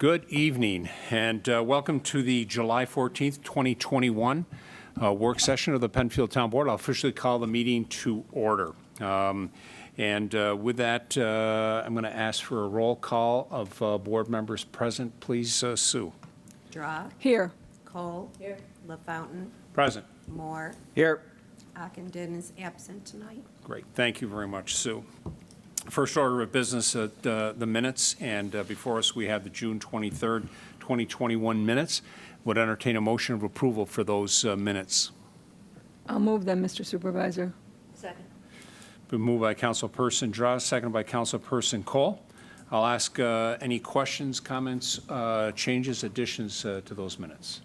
Good evening, and welcome to the July 14th, 2021 work session of the Penfield Town Board. I'll officially call the meeting to order. With that, I'm going to ask for a roll call of board members present. Please, Sue. Draw. Here. Cole. Here. LaFountain. Present. Moore. Here. Ockenden is absent tonight. Great. Thank you very much, Sue. First order of business, the minutes, and before us we have the June 23rd, 2021 minutes. Would entertain a motion of approval for those minutes. I'll move them, Mr. Supervisor. Second. Been moved by Councilperson Draw, seconded by Councilperson Cole. I'll ask any questions, comments, changes, additions to those minutes.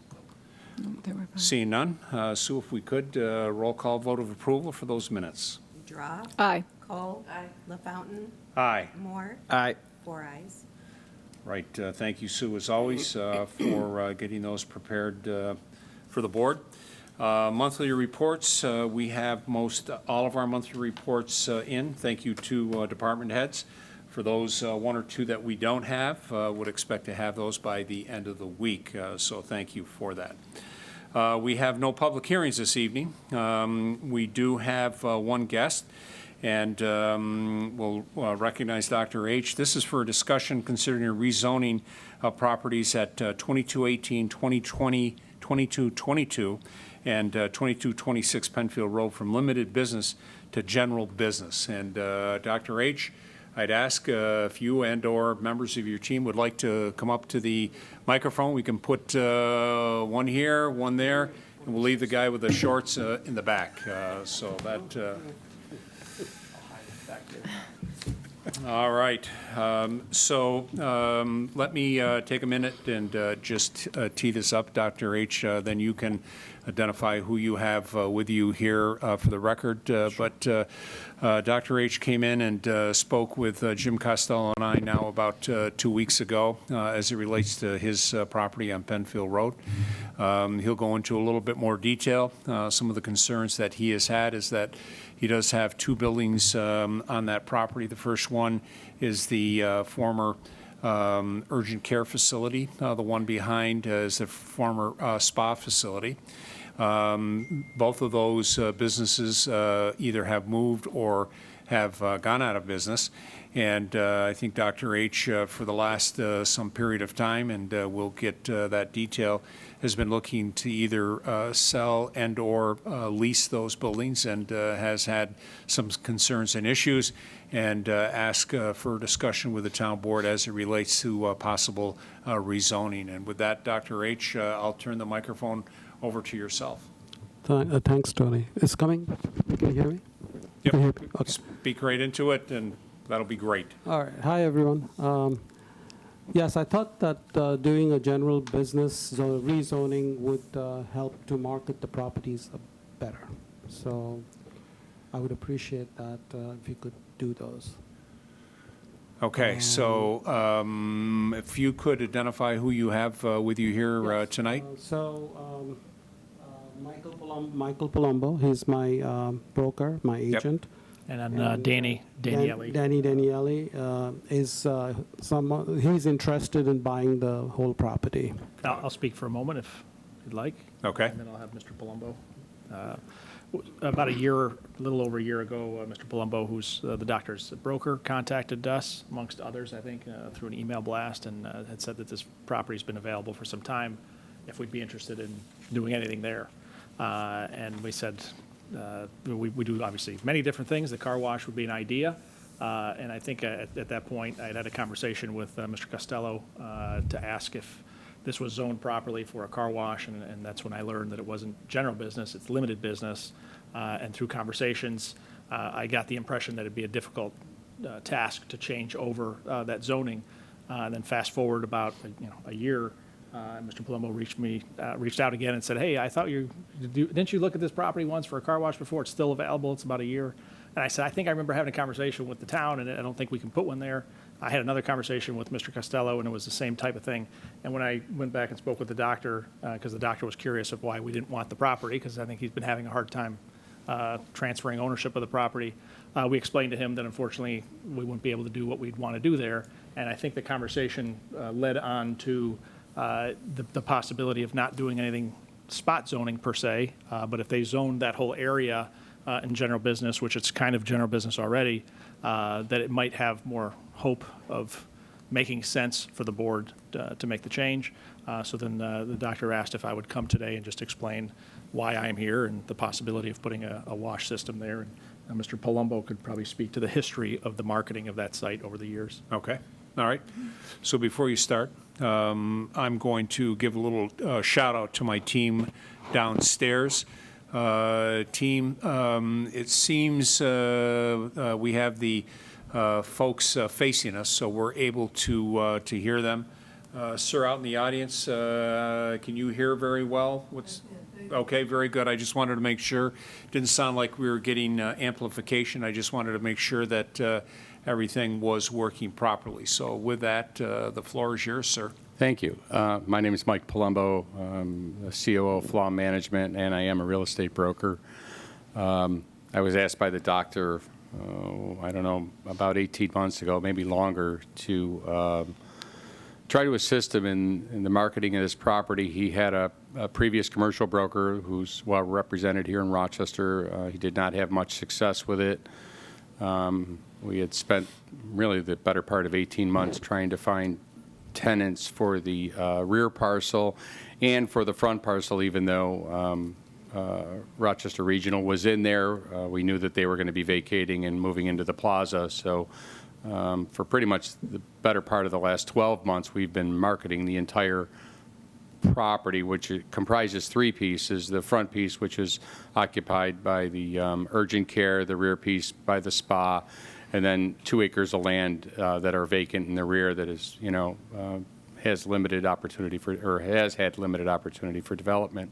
No, they were fine. Seeing none, Sue, if we could, roll call vote of approval for those minutes. Draw. Aye. Cole. Aye. LaFountain. Aye. Moore. Aye. 4 ayes. Right. Thank you, Sue, as always, for getting those prepared for the board. Monthly reports, we have all of our monthly reports in. Thank you to department heads. For those one or two that we don't have, would expect to have those by the end of the week, so thank you for that. We have no public hearings this evening. We do have one guest, and we'll recognize Dr. H. This is for a discussion considering a rezoning of properties at 2218, 2020, 2222, and 2226 Penfield Road from limited business to general business. And Dr. H., I'd ask if you and/or members of your team would like to come up to the microphone. We can put one here, one there, and we'll leave the guy with the shorts in the back. So that. All right. Let me take a minute and just tee this up, Dr. H. Then you can identify who you have with you here for the record. But Dr. H. came in and spoke with Jim Costello and I now about 2 weeks ago as it relates to his property on Penfield Road. He'll go into a little bit more detail. Some of the concerns that he has had is that he does have two buildings on that property. The first one is the former urgent care facility. The one behind is a former spa facility. Both of those businesses either have moved or have gone out of business. And I think Dr. H, for the last some period of time, and we'll get that detail, has been looking to either sell and or lease those buildings, and has had some concerns and issues, and ask for discussion with the town board as it relates to possible rezoning. And with that, Dr. H, I'll turn the microphone over to yourself. Thanks, Tony. It's coming. Can you hear me? Yep. Can you hear me? Okay. Speak right into it, and that'll be great. All right. Hi, everyone. Yes, I thought that doing a general business rezoning would help to market the properties better. So I would appreciate that if you could do those. Okay, so if you could identify who you have with you here Yes. tonight. Michael Palumbo, he's my broker, my agent. And then Danny Daniele. Danny Daniele is he's interested in buying the whole property. I'll speak for a moment if you'd like. Okay. And then I'll have Mr. Palumbo. About a little over a year ago, Mr. Palumbo, who's the doctor's broker, contacted us, amongst others, I think, through an email blast, and had said that this property's been available for some time, if we'd be interested in doing anything there. And we said, we do obviously many different things. The car wash would be an idea. And I think at that point, I had a conversation with Mr. Costello to ask if this was zoned properly for a car wash. And that's when I learned that it wasn't general business, it's limited business. And through conversations, I got the impression that it'd be a difficult task to change over that zoning. And then fast forward about a year, Mr. Palumbo reached out again and said, "Hey, I thought didn't you look at this property once for a car wash before? It's still available. It's about a year." And I said, "I think I remember having a conversation with the town, and I don't think we can put one there." I had another conversation with Mr. Costello, and it was the same type of thing. And when I went back and spoke with the doctor, because the doctor was curious of why we didn't want the property, because I think he's been having a hard time transferring ownership of the property, we explained to him that unfortunately we wouldn't be able to do what we'd want to do there. And I think the conversation led on to the possibility of not doing anything spot zoning per se, but if they zoned that whole area in general business, which it's kind of general business already, that it might have more hope of making sense for the board to make the change. So then the doctor asked if I would come today and just explain why I am here and the possibility of putting a wash system there. And Mr. Palumbo could probably speak to the history of the marketing of that site over the years. Okay, all right. So before you start, I'm going to give a little shout out to my team downstairs. Team, it seems we have the folks facing us, so we're able to hear them. Sir, out in the audience, can you hear very well? Okay, very good. I just wanted to make sure. Didn't sound like we were getting amplification. I just wanted to make sure that everything was working properly. So with that, the floor is yours, sir. Thank you. My name is Mike Palumbo. I'm the COO of Flaw Management, and I am a real estate broker. I was asked by the doctor, I don't know, about 18 months ago, maybe longer, to try to assist him in the marketing of this property. He had a previous commercial broker who's well represented here in Rochester. He did not have much success with it. We had spent really the better part of 18 months trying to find tenants for the rear parcel and for the front parcel, even though Rochester Regional was in there. We knew that they were going to be vacating and moving into the plaza. So for pretty much the better part of the last 12 months, we've been marketing the entire property, which comprises three pieces. The front piece, which is occupied by the urgent care, the rear piece by the spa, and then 2 acres of land that are vacant in the rear that is, has limited opportunity for, or has had limited opportunity for development.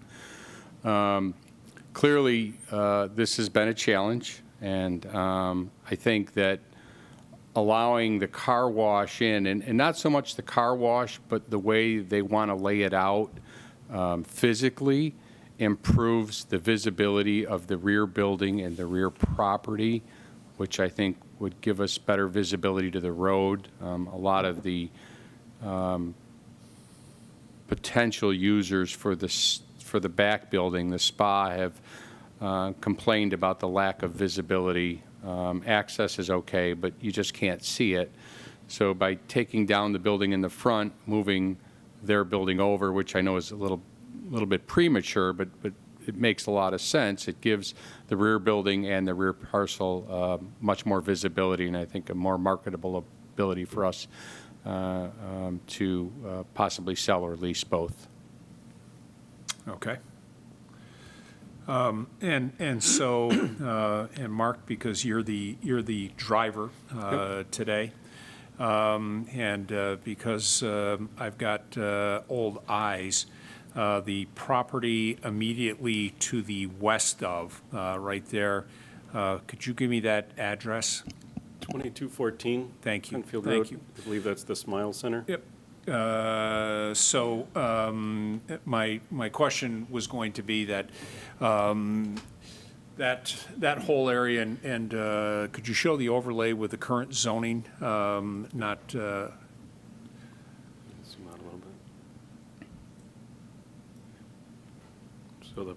Clearly, this has been a challenge, and I think that allowing the car wash in, and not so much the car wash, but the way they want to lay it out physically improves the visibility of the rear building and the rear property, which I think would give us better visibility to the road. A lot of the potential users for the back building, the spa, have complained about the lack of visibility. Access is okay, but you just can't see it. So by taking down the building in the front, moving their building over, which I know is a little bit premature, but it makes a lot of sense. It gives the rear building and the rear parcel much more visibility, and I think a more marketable ability for us to possibly sell or lease both. Okay. And so, and Mark, because you're the driver today, and because I've got old eyes, the property immediately to the west of, right there, could you give me that address? 2214. Thank you. Penfield Thank Road. you. I believe that's the Smile Center. Yep. So my question was going to be that that whole area, and could you show the overlay with the current zoning? Not Zoom out a little bit. So the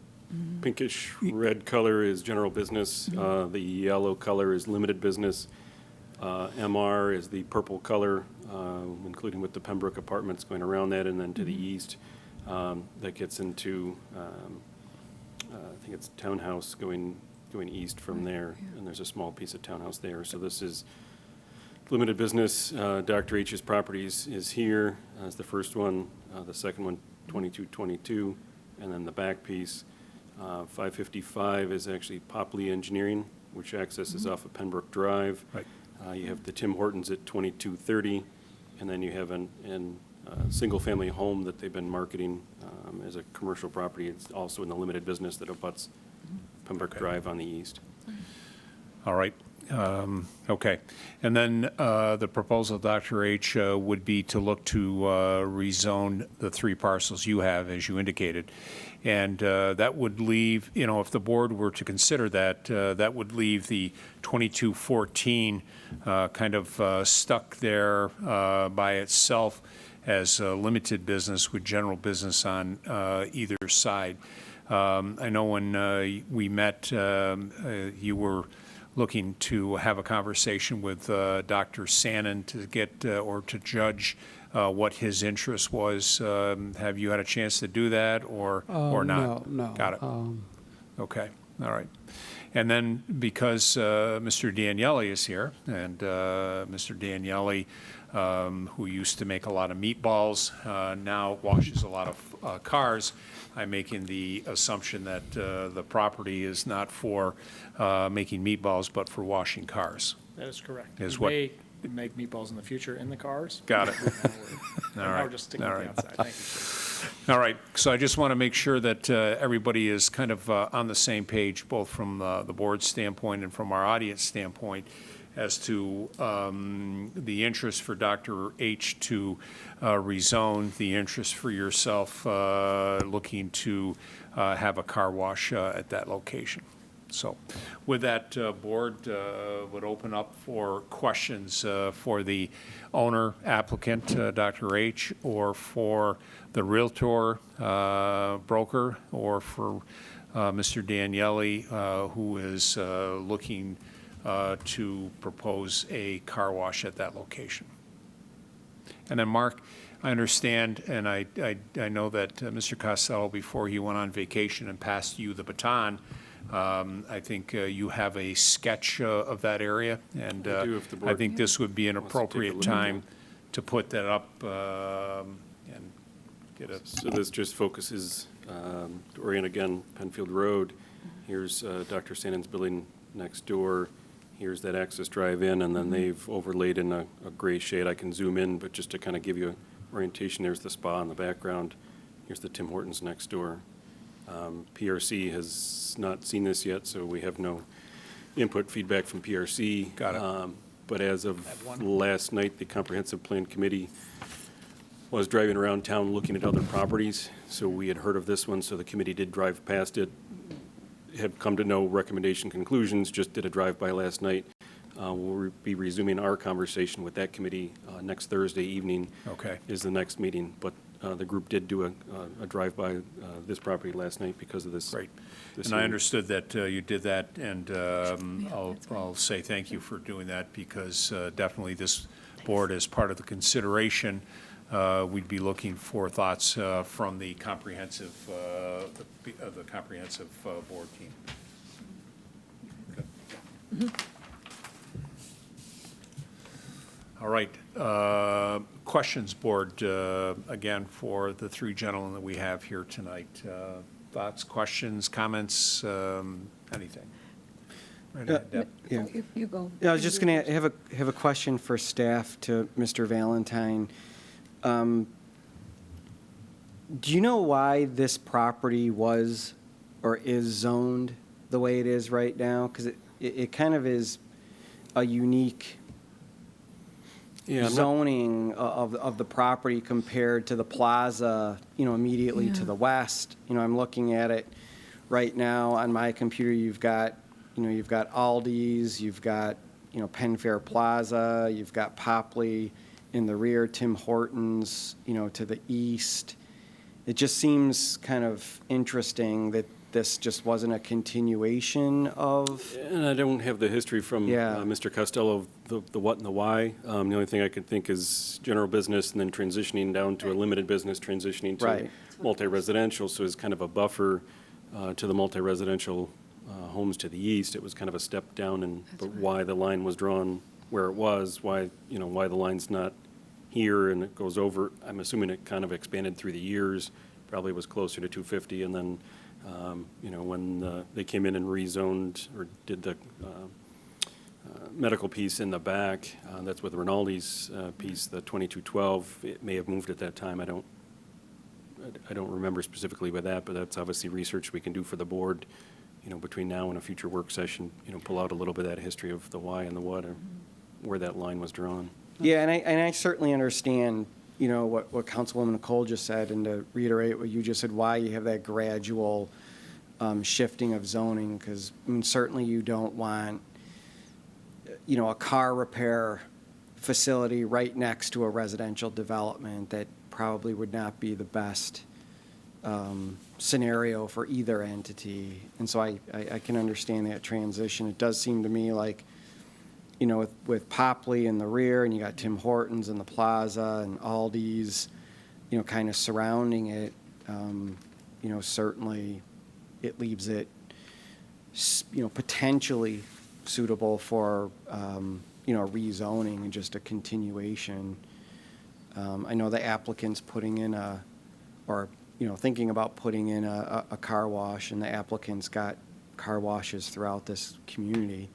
pinkish red color is general business. The yellow color is limited business. MR is the purple color, including with the Pembroke apartments going around that, and then to the east, that gets into, I think it's townhouse going east from there, and there's a small piece of townhouse there. So this is limited business. Dr. H's properties is here as the first one, the second one 2222, and then the back piece 555 is actually Popley Engineering, which accesses off of Pembroke Drive. right. You have the Tim Hortons at 2230, and then you have a single-family home that they've been marketing as a commercial property. It's also in the limited business that abuts Pembroke Okay. Drive on the east. All right. Okay. And then the proposal, Dr. H., would be to look to rezone the 3 parcels you have, as you indicated. And that would leave, if the board were to consider that, that would leave the 2214 kind of stuck there by itself as limited business with general business on either side. I know when we met, you were looking to have a conversation with Dr. Sannon to get or to judge what his interest was. Have you had a chance to do that or not? No. Got it. Okay. All right. And then because Mr. Daniele is here, and Mr. Daniele, who used to make a lot of meatballs, now washes a lot of cars, I'm making the assumption that the property is not for making meatballs, but for washing cars. That is correct. Is We what- may make meatballs in the future in the cars. Got it. Now All right. we're just sticking All with the right. outside. Thank you, sir. All right, so I just want to make sure that everybody is kind of on the same page, both from the board standpoint and from our audience standpoint, as to the interest for Dr. H to rezone, the interest for yourself looking to have a car wash at that location. So with that, board would open up for questions for the owner applicant, Dr. H, or for the Realtor broker, or for Mr. Daniele, who is looking to propose a car wash at that location. And then, Mark, I understand, and I know that Mr. Costello, before he went on vacation and passed you the baton, I think you have a sketch of that area, and I do, if the I board think this would be an wants to take a appropriate look at time to put that up and get a, So this just focuses, to orient again, Penfield Road. Here's Dr. Sannon's building next door. Here's that access drive in, and then they've overlaid in a gray shade. I can zoom in, but just to kind of give you orientation, there's the spa in the background. Here's the Tim Hortons next door. PRC has not seen this yet, so we have no input, feedback from PRC. Got it. But as of last night, the Comprehensive Plan Committee was driving around town looking at other properties. So we had heard of this one, so the committee did drive past it, had come to no recommendation conclusions, just did a drive-by last night. We'll be resuming our conversation with that committee next Thursday evening. Okay. Is the next meeting, but the group did do a drive-by this property last night because of this. great. this And I hearing. understood that you did that, and I'll say thank you for doing that, because definitely this board, as part of the consideration, we'd be looking for thoughts from the comprehensive, the comprehensive board team. Okay. All right. Questions, board, again, for the 3 gentlemen that we have here tonight. Thoughts, questions, comments, anything? Right ahead, Deb. Yeah. You go. Yeah, I was just going to have a question for staff to Mr. Valentine. Do you know why this property was or is zoned the way it is right now? Because it kind of is a unique Yeah, I'm not- zoning of the property compared to the plaza, immediately to Yeah. the west. I'm looking at it right now on my computer. You've got Aldi's, you've got, Penfair Plaza, you've got Popley in the rear, Tim Hortons, to the east. It just seems kind of interesting that this just wasn't a continuation of, And I don't have the history from Yeah. Mr. Costello, the what and the why. The only thing I could think is general business and then transitioning down to a limited business, transitioning to Right. multi-residential, so it's kind of a buffer to the multi-residential homes to the east. It was kind of a step down in but why the line was drawn where it was, why the line's not here and it goes over. I'm assuming it kind of expanded through the years, probably was closer to 250, and then when they came in and rezoned or did the medical piece in the back, that's with Rinaldi's piece, the 2212, it may have moved at that time. I don't remember specifically with that, but that's obviously research we can do for the board, between now and a future work session, pull out a little bit of that history of the why and the what, or where that line was drawn. Yeah, and I certainly understand, what Councilwoman Nicole just said, and to reiterate what you just said, why you have that gradual shifting of zoning, because certainly you don't want, a car repair facility right next to a residential development. That probably would not be the best scenario for either entity. And so I can understand that transition. It does seem to me like, with Popley in the rear, and you got Tim Hortons in the plaza, and Aldi's, kind of surrounding it, certainly it leaves it, potentially suitable for, rezoning and just a continuation. I know the applicant's putting in thinking about putting in a car wash, and the applicant's got car washes throughout this community.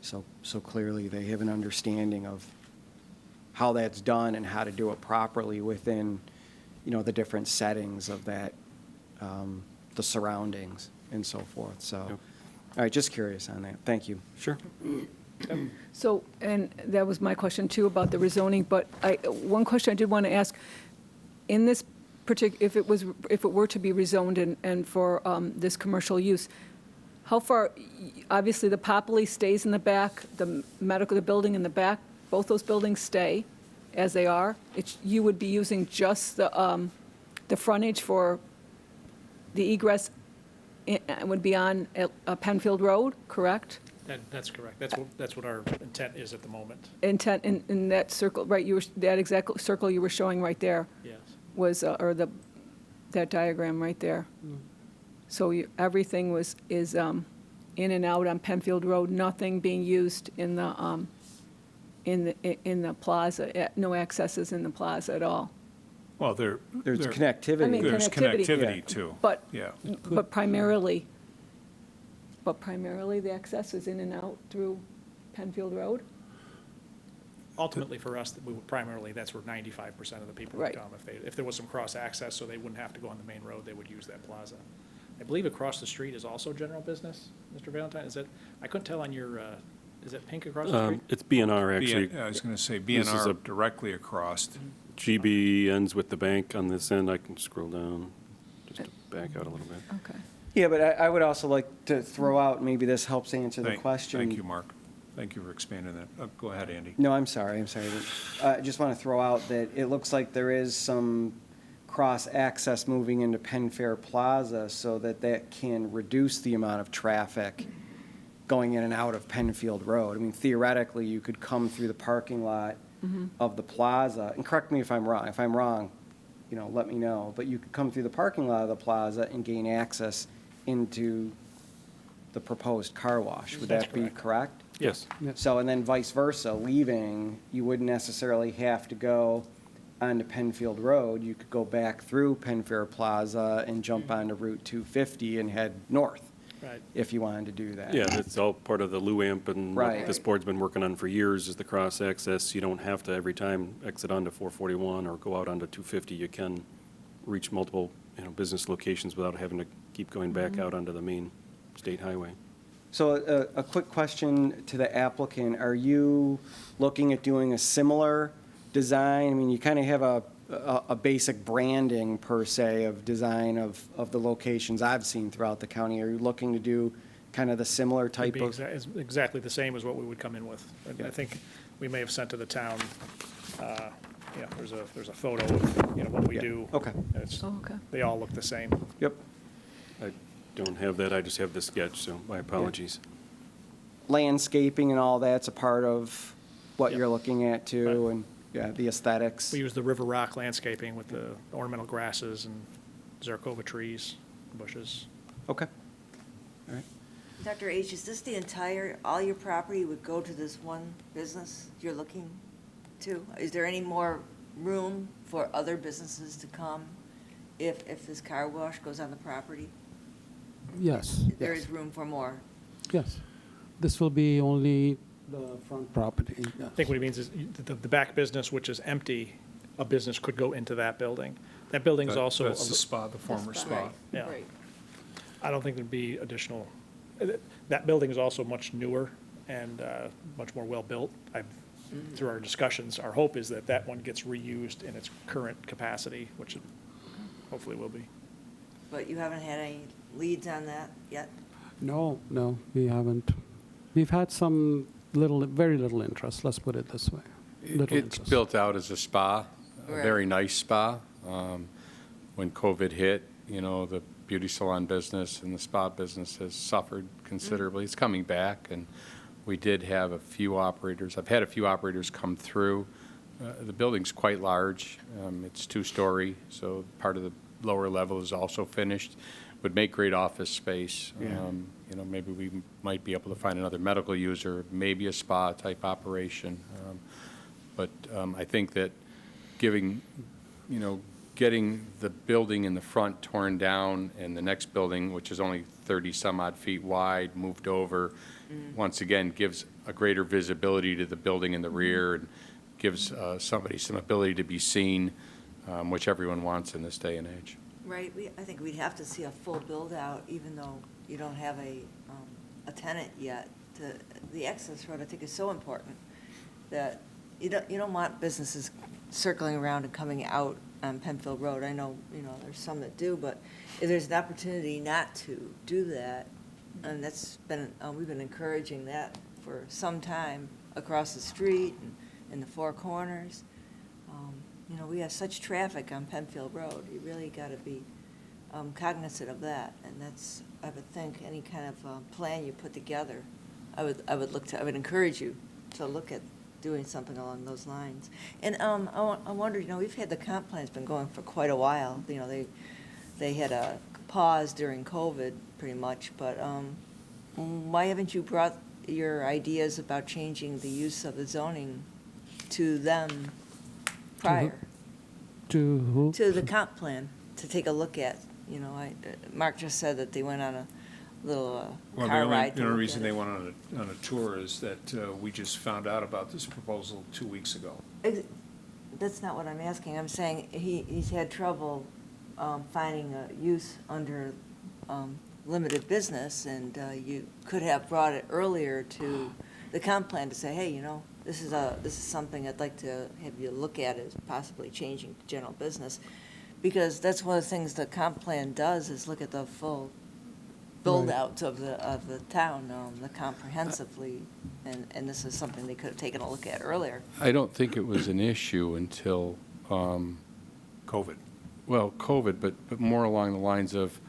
So clearly they have an understanding of how that's done and how to do it properly within, the different settings of that, the surroundings and so forth. So, Yep. all right, just curious on that. Thank you. Sure. So, and that was my question too about the rezoning, but one question I did want to ask, in this if it were to be rezoned and for this commercial use, how far, obviously the Popley stays in the back, the building in the back, both those buildings stay as they are. You would be using just the frontage for the egress, would be on Penfield Road, correct? That's correct. That's what our intent is at the moment. Intent in that circle, right, that exact circle you were showing right there Yes. was, that diagram right there. So everything is in and out on Penfield Road, nothing being used in the plaza, no accesses in the plaza at all. Well, There's there- connectivity. I mean, There's connectivity. connectivity too. But, Yeah. but primarily the access is in and out through Penfield Road? Ultimately, for us, we would primarily, that's where 95% of the people would Right. come. If there was some cross-access, so they wouldn't have to go on the main road, they would use that plaza. I believe across the street is also general business, Mr. Valentine, is it, I couldn't tell on your, is it pink across the street? It's BNR, actually. I was going to say This is BNR a- directly across. GB ends with the bank on this end. I can scroll down just to back out a little bit. Okay. Yeah, but I would also like to throw out, maybe this helps answer the Thank- question. Thank you, Mark. Thank you for expanding that. Go ahead, Andy. No, I'm sorry. I just want to throw out that it looks like there is some cross-access moving into Penfair Plaza so that can reduce the amount of traffic going in and out of Penfield Road. I mean, theoretically, you could come through the parking lot of the plaza, and correct me if I'm wrong. If I'm wrong, let me know. But you could come through the parking lot of the plaza and gain access into the proposed car wash. Would That's that be correct? Yes. So, and then vice versa, leaving, you wouldn't necessarily have to go onto Penfield Road. You could go back through Penfair Plaza and jump onto Route 250 and head north, Right. if you wanted to do that. Yeah, that's all part of the LUAMP and Right. what this board's been working on for years is the cross-access. You don't have to every time exit onto 441 or go out onto 250. You can reach multiple, business locations without having to keep going back out onto the main state highway. So a quick question to the applicant. Are you looking at doing a similar design? I mean, you kind of have a basic branding, per se, of design of the locations I've seen throughout the county. Are you looking to do kind of the similar It'd type be of? it's exactly the same as what we would come in with. And I think we may have sent to the town, there's a photo of, what we Yeah. do. Okay. It's- Oh, okay. They all look the same. Yep. I don't have that. I just have the sketch, so my apologies. Landscaping and all that's a part of what Yep. you're looking at too, Right. and the aesthetics. We use the river rock landscaping with the ornamental grasses and Zarkova trees, bushes. Okay. All right. Dr. H, is this all your property would go to this one business you're looking to? Is there any more room for other businesses to come if this car wash goes on the property? Yes. There yes. is room for more? Yes. This will be only the front property. I think what he means is the back business, which is empty, a business could go into that building. That building is also, That's the spa, the former spa. Right. yeah. Right. I don't think there'd be additional That building is also much newer and much more well-built. Through our discussions, our hope is that that one gets reused in its current capacity, which it hopefully will be. But you haven't had any leads on that yet? No, we haven't. We've had some very little interest, let's put it this way. Little It's interest. built out as a spa, a Right. very nice spa. When COVID hit, the beauty salon business and the spa business has suffered considerably. It's coming back, and we did have a few operators. I've had a few operators come through. The building's quite large. It's 2-story, so part of the lower level is also finished. Would make great office space. Maybe we might be able to find another medical user, maybe a spa-type operation. But I think that getting the building in the front torn down and the next building, which is only 30-some-odd feet wide, moved over, once again, gives a greater visibility to the building in the rear and gives somebody some ability to be seen, which everyone wants in this day and age. Right, I think we'd have to see a full build-out, even though you don't have a tenant yet. The access road, I think, is so important that you don't want businesses circling around and coming out on Penfield Road. I know, there's some that do, but if there's an opportunity not to do that, and that's been, we've been encouraging that for some time across the street and in the Four Corners. We have such traffic on Penfield Road. You really got to be cognizant of that, and that's, I would think, any kind of plan you put together, I would encourage you to look at doing something along those lines. And I wonder, we've had the comp plan's been going for quite a while. They had a pause during COVID, pretty much, but why haven't you brought your ideas about changing the use of the zoning to them prior? To who? To the comp plan, to take a look at. Mark just said that they went on a little Well, car ride. the only reason they went on a tour is that we just found out about this proposal 2 weeks ago. That's not what I'm asking. I'm saying he's had trouble finding a use under limited business, and you could have brought it earlier to the comp plan to say, hey, this is something I'd like to have you look at as possibly changing to general business, because that's one of the things the comp plan does is look at the full build-outs of the town, comprehensively, and this is something they could have taken a look at earlier. I don't think it was an issue until, COVID. well, COVID, but more along the lines of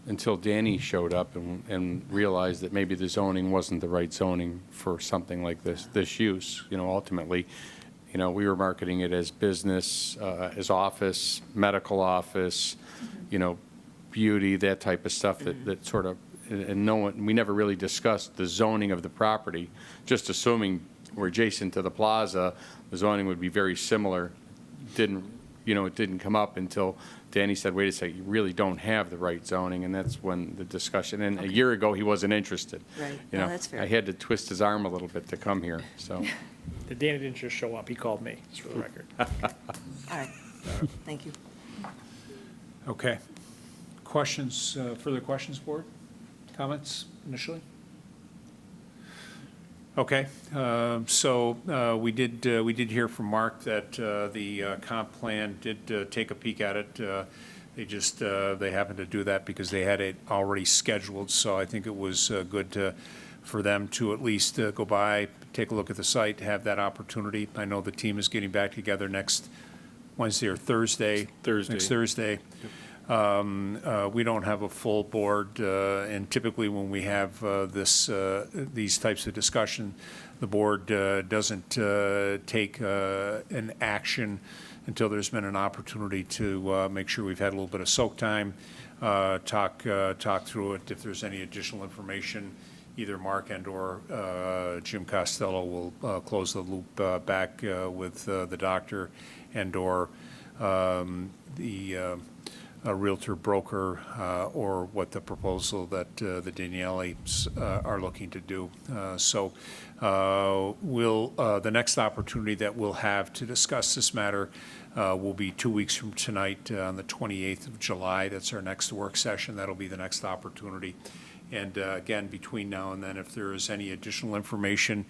until Danny showed up and realized that maybe the zoning wasn't the right zoning for something like this use. Ultimately, we were marketing it as business, as office, medical office, beauty, that type of stuff that sort of, and we never really discussed the zoning of the property, just assuming we're adjacent to the plaza, the zoning would be very similar. It didn't come up until Danny said, wait a second, you really don't have the right zoning, and that's when the discussion, and a year ago, he wasn't interested. Right. No, that's fair. I had to twist his arm a little bit to come here, so. Danny didn't just show up, he called me, just for the record. All right, thank you. Okay. Questions, further questions, board? Comments initially? Okay, so we did hear from Mark that the comp plan did take a peek at it. They happened to do that because they had it already scheduled, so I think it was good for them to at least go by, take a look at the site, have that opportunity. I know the team is getting back together next Wednesday or Thursday. Next Thursday. We don't have a full board, and typically when we have these types of discussion, the board doesn't take an action until there's been an opportunity to make sure we've had a little bit of soak time, talk through it. If there's any additional information, either Mark and or Jim Costello will close the loop back with the doctor and or a realtor broker or what the proposal that the Daniellis are looking to do. So the next opportunity that we'll have to discuss this matter will be 2 weeks from tonight on the 28th of July. That's our next work session. That'll be the next opportunity. And again, between now and then, if there is any additional information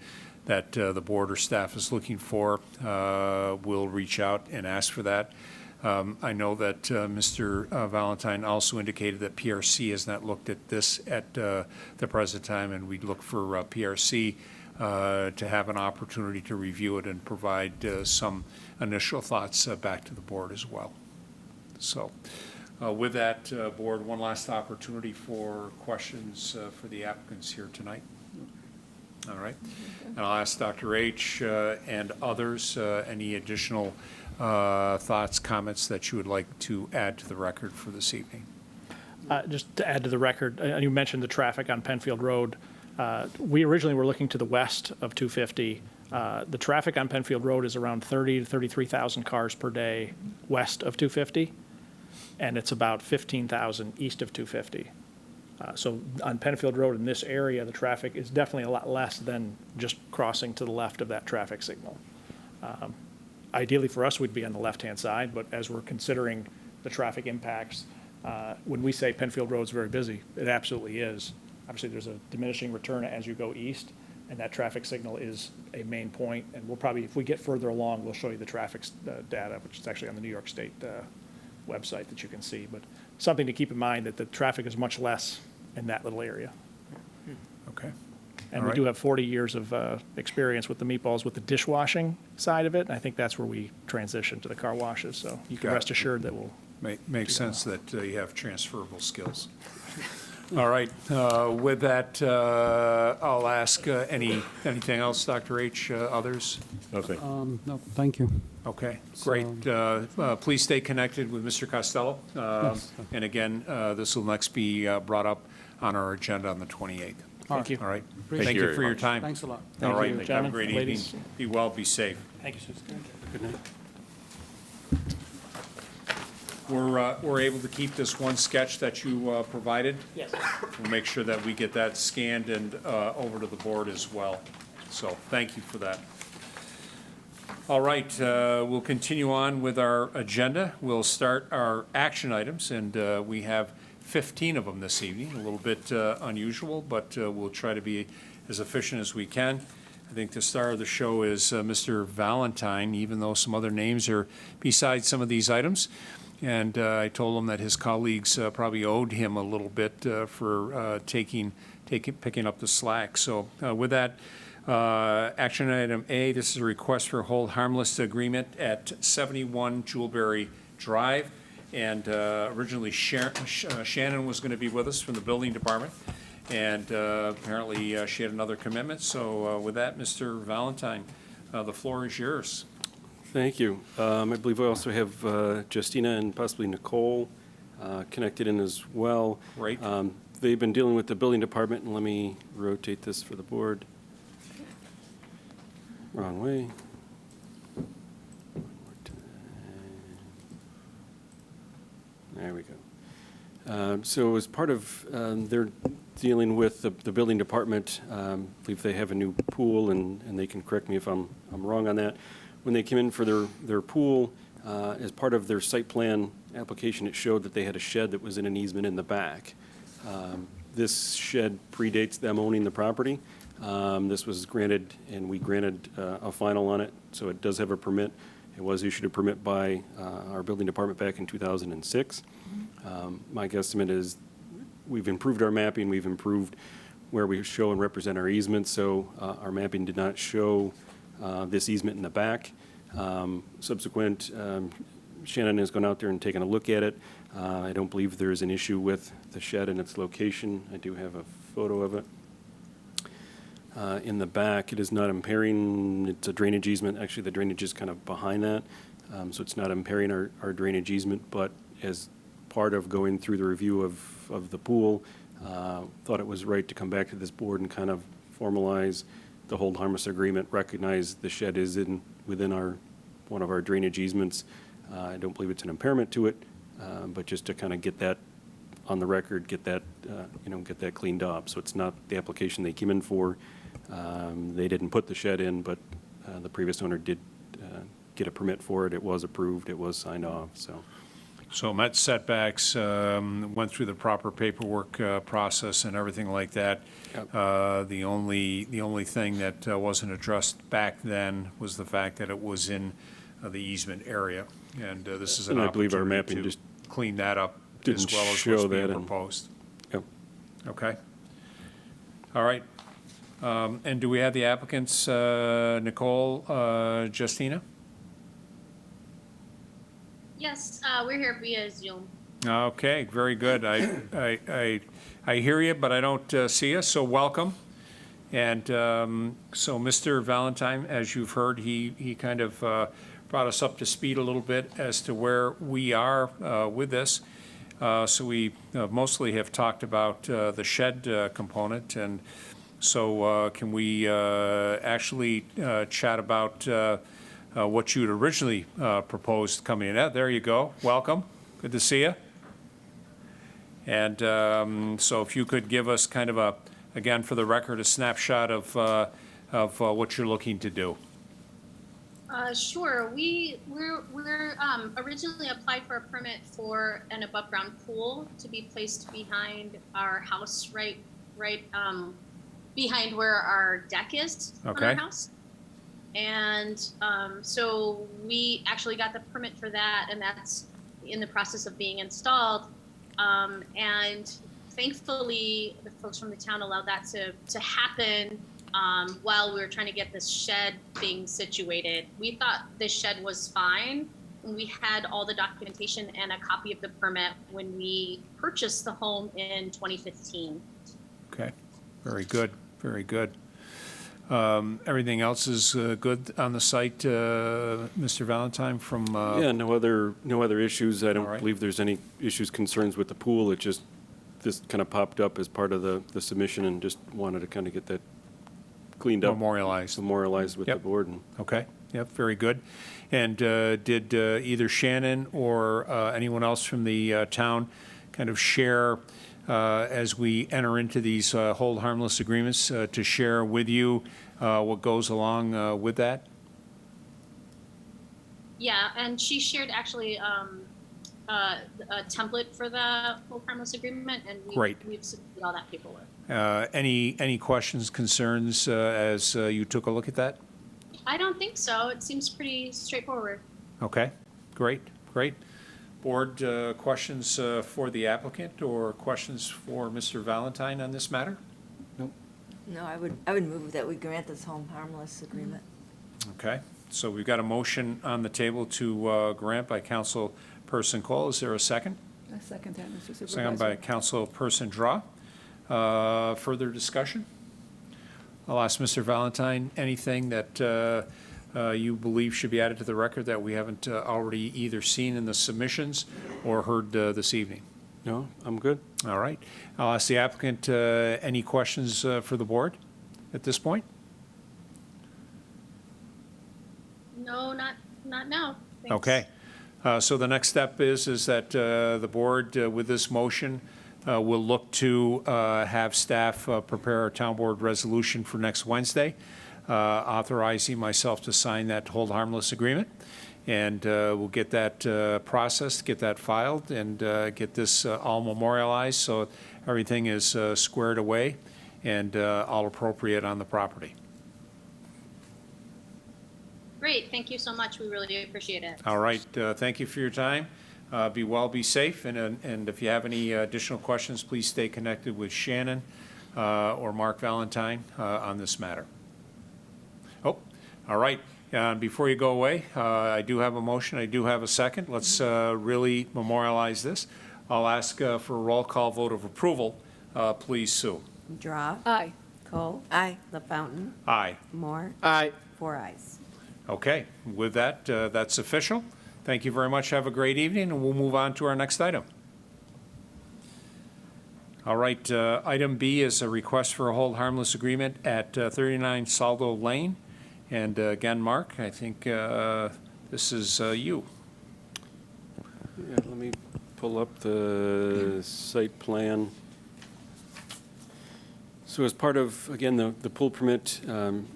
that the board or staff is looking for, we'll reach out and ask for that. I know that Mr. Valentine also indicated that PRC has not looked at this at the present time, and we'd look for PRC to have an opportunity to review it and provide some initial thoughts back to the board as well. So with that, board, one last opportunity for questions for the applicants here tonight. All right. And I'll ask Dr. H. And others, any additional thoughts, comments that you would like to add to the record for this evening? Just to add to the record, you mentioned the traffic on Penfield Road. We originally were looking to the west of 250. The traffic on Penfield Road is around 30 to 33,000 cars per day west of 250, and it's about 15,000 east of 250. So on Penfield Road in this area, the traffic is definitely a lot less than just crossing to the left of that traffic signal. Ideally for us, we'd be on the left-hand side, but as we're considering the traffic impacts, when we say Penfield Road's very busy, it absolutely is. Obviously, there's a diminishing return as you go east, and that traffic signal is a main point. And we'll probably, if we get further along, we'll show you the traffic data, which is actually on the New York State website that you can see. But something to keep in mind that the traffic is much less in that little area. Okay. And All we right. do have 40 years of experience with the meatballs with the dishwashing side of it. And I think that's where we transition to the car washes. So you can Got it. rest assured that we'll. Makes sense that you have transferable skills. All right. With that, I'll ask anything else, Dr. H., others? Nothing. No, thank you. Okay, great. Please stay connected with Mr. Costello. Yes. And again, this will next be brought up on our agenda on the 28th. Thank you. All right. Appreciate Thank it you very for your much. time. Thanks a lot. All right. you, Have a gentlemen, great evening. ladies. Be well, be safe. Thank you, Susan. Good night. We're able to keep this one sketch that you provided. Yes. We'll make sure that we get that scanned and over to the board as well. So thank you for that. All right, we'll continue on with our agenda. We'll start our action items, and we have 15 of them this evening, a little bit unusual, but we'll try to be as efficient as we can. I think the star of the show is Mr. Valentine, even though some other names are beside some of these items. And I told him that his colleagues probably owed him a little bit for picking up the slack. So with that, action item A, this is a request for a hold harmless agreement at 71 Jewelberry Drive. And originally Shannon was going to be with us from the building department. And apparently she had another commitment. So with that, Mr. Valentine, the floor is yours. Thank you. I believe we also have Justina and possibly Nicole connected in as well. Great. They've been dealing with the building department, and let me rotate this for the board. Wrong way. There we go. So as part of their dealing with the building department, I believe they have a new pool, and they can correct me if I'm wrong on that. When they came in for their pool, as part of their site plan application, it showed that they had a shed that was in an easement in the back. This shed predates them owning the property. This was granted, and we granted a final on it, so it does have a permit. It was issued a permit by our building department back in 2006. My guesstimate is we've improved our mapping, we've improved where we show and represent our easements, so our mapping did not show this easement in the back. Subsequent, Shannon has gone out there and taken a look at it. I don't believe there's an issue with the shed and its location. I do have a photo of it. In the back, it is not impairing, it's a drainage easement. Actually, the drainage is kind of behind that, so it's not impairing our drainage easement, but as part of going through the review of the pool, thought it was right to come back to this board and kind of formalize the hold harmless agreement, recognize the shed is within one of our drainage easements. I don't believe it's an impairment to it, but just to kind of get that on the record, get that cleaned up. So it's not the application they came in for. They didn't put the shed in, but the previous owner did get a permit for it. It was approved. It was signed off. So So met setbacks, went through the proper paperwork process and everything like that. Yep. The only thing that wasn't addressed back then was the fact that it was in the easement area. And this is an And I believe our opportunity mapping to just clean that up as didn't well as show what's that being in- proposed. Yep. Okay. All right. And do we have the applicants, Nicole, Justina? Yes, we're here via Zoom. Okay, very good. I hear you, but I don't see you, so welcome. And so Mr. Valentine, as you've heard, he kind of brought us up to speed a little bit as to where we are with this. So we mostly have talked about the shed component, and so can we actually chat about what you'd originally proposed coming in? There you go. Welcome. Good to see you. And so if you could give us kind of again, for the record, a snapshot of what you're looking to do. Sure. We're originally applied for a permit for an above ground pool to be placed behind our house, right behind where our deck is on Okay. our house. And so we actually got the permit for that, and that's in the process of being installed. And thankfully, the folks from the town allowed that to happen while we were trying to get this shed thing situated. We thought this shed was fine. We had all the documentation and a copy of the permit when we purchased the home in 2015. Okay, very good, very good. Everything else is good on the site, Mr. Valentine, from? Yeah, no other issues. I All don't right. believe there's any issues, concerns with the pool. It just, this kind of popped up as part of the submission and just wanted to kind of get that cleaned up. Memorialized. Memorialized with the Yep. board. And Okay, yep, very good. And did either Shannon or anyone else from the town kind of share, as we enter into these hold harmless agreements, to share with you what goes along with that? Yeah, and she shared actually a template for the full harmless agreement, and Great. we've submitted all that paperwork. Any questions, concerns as you took a look at that? I don't think so. It seems pretty straightforward. Okay, great, great. Board, questions for the applicant or questions for Mr. Valentine on this matter? No, I would move that we grant this home harmless agreement. Okay, so we've got a motion on the table to grant by Councilperson Cole. Is there a second? I second that, Mr. Supervisor. Second by Councilperson Draw. Further discussion? I'll ask Mr. Valentine, anything that you believe should be added to the record that we haven't already either seen in the submissions or heard this evening? no, I'm good. All right. I'll ask the applicant, any questions for the board at this point? No, not now. Thanks. Okay. So the next step is that the board, with this motion, will look to have staff prepare a town board resolution for next Wednesday, authorizing myself to sign that hold harmless agreement. And we'll get that processed, get that filed, and get this all memorialized so everything is squared away and all appropriate on the property. Great. Thank you so much. We really do appreciate it. All right. Thank you for your time. Be well, be safe, and if you have any additional questions, please stay connected with Shannon or Mark Valentine on this matter. Oh, all right. Before you go away, I do have a motion. I do have a second. Let's really memorialize this. I'll ask for a roll call vote of approval. Please, Sue. Draw. Aye. Cole. Aye. LaFountain. Aye. Moore. Aye. 4 ayes. Okay. With that, that's official. Thank you very much. Have a great evening, and we'll move on to our next item. All right, item B is a request for a hold harmless agreement at 39 Saldo Lane. And again, Mark, I think this is you. Yeah, let me pull up the site plan. So as part of, again, the pool permit,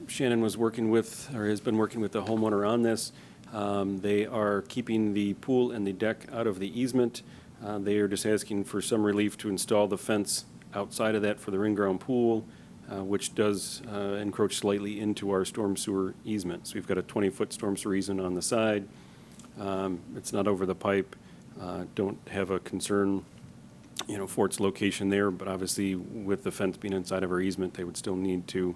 Shannon was working with, or has been working with the homeowner on this. They are keeping the pool and the deck out of the easement. They are just asking for some relief to install the fence outside of that for the in-ground pool, which does encroach slightly into our storm sewer easement. So we've got a 20-foot storm sewer easement on the side. It's not over the pipe. Don't have a concern, for its location there, but obviously with the fence being inside of our easement, they would still need to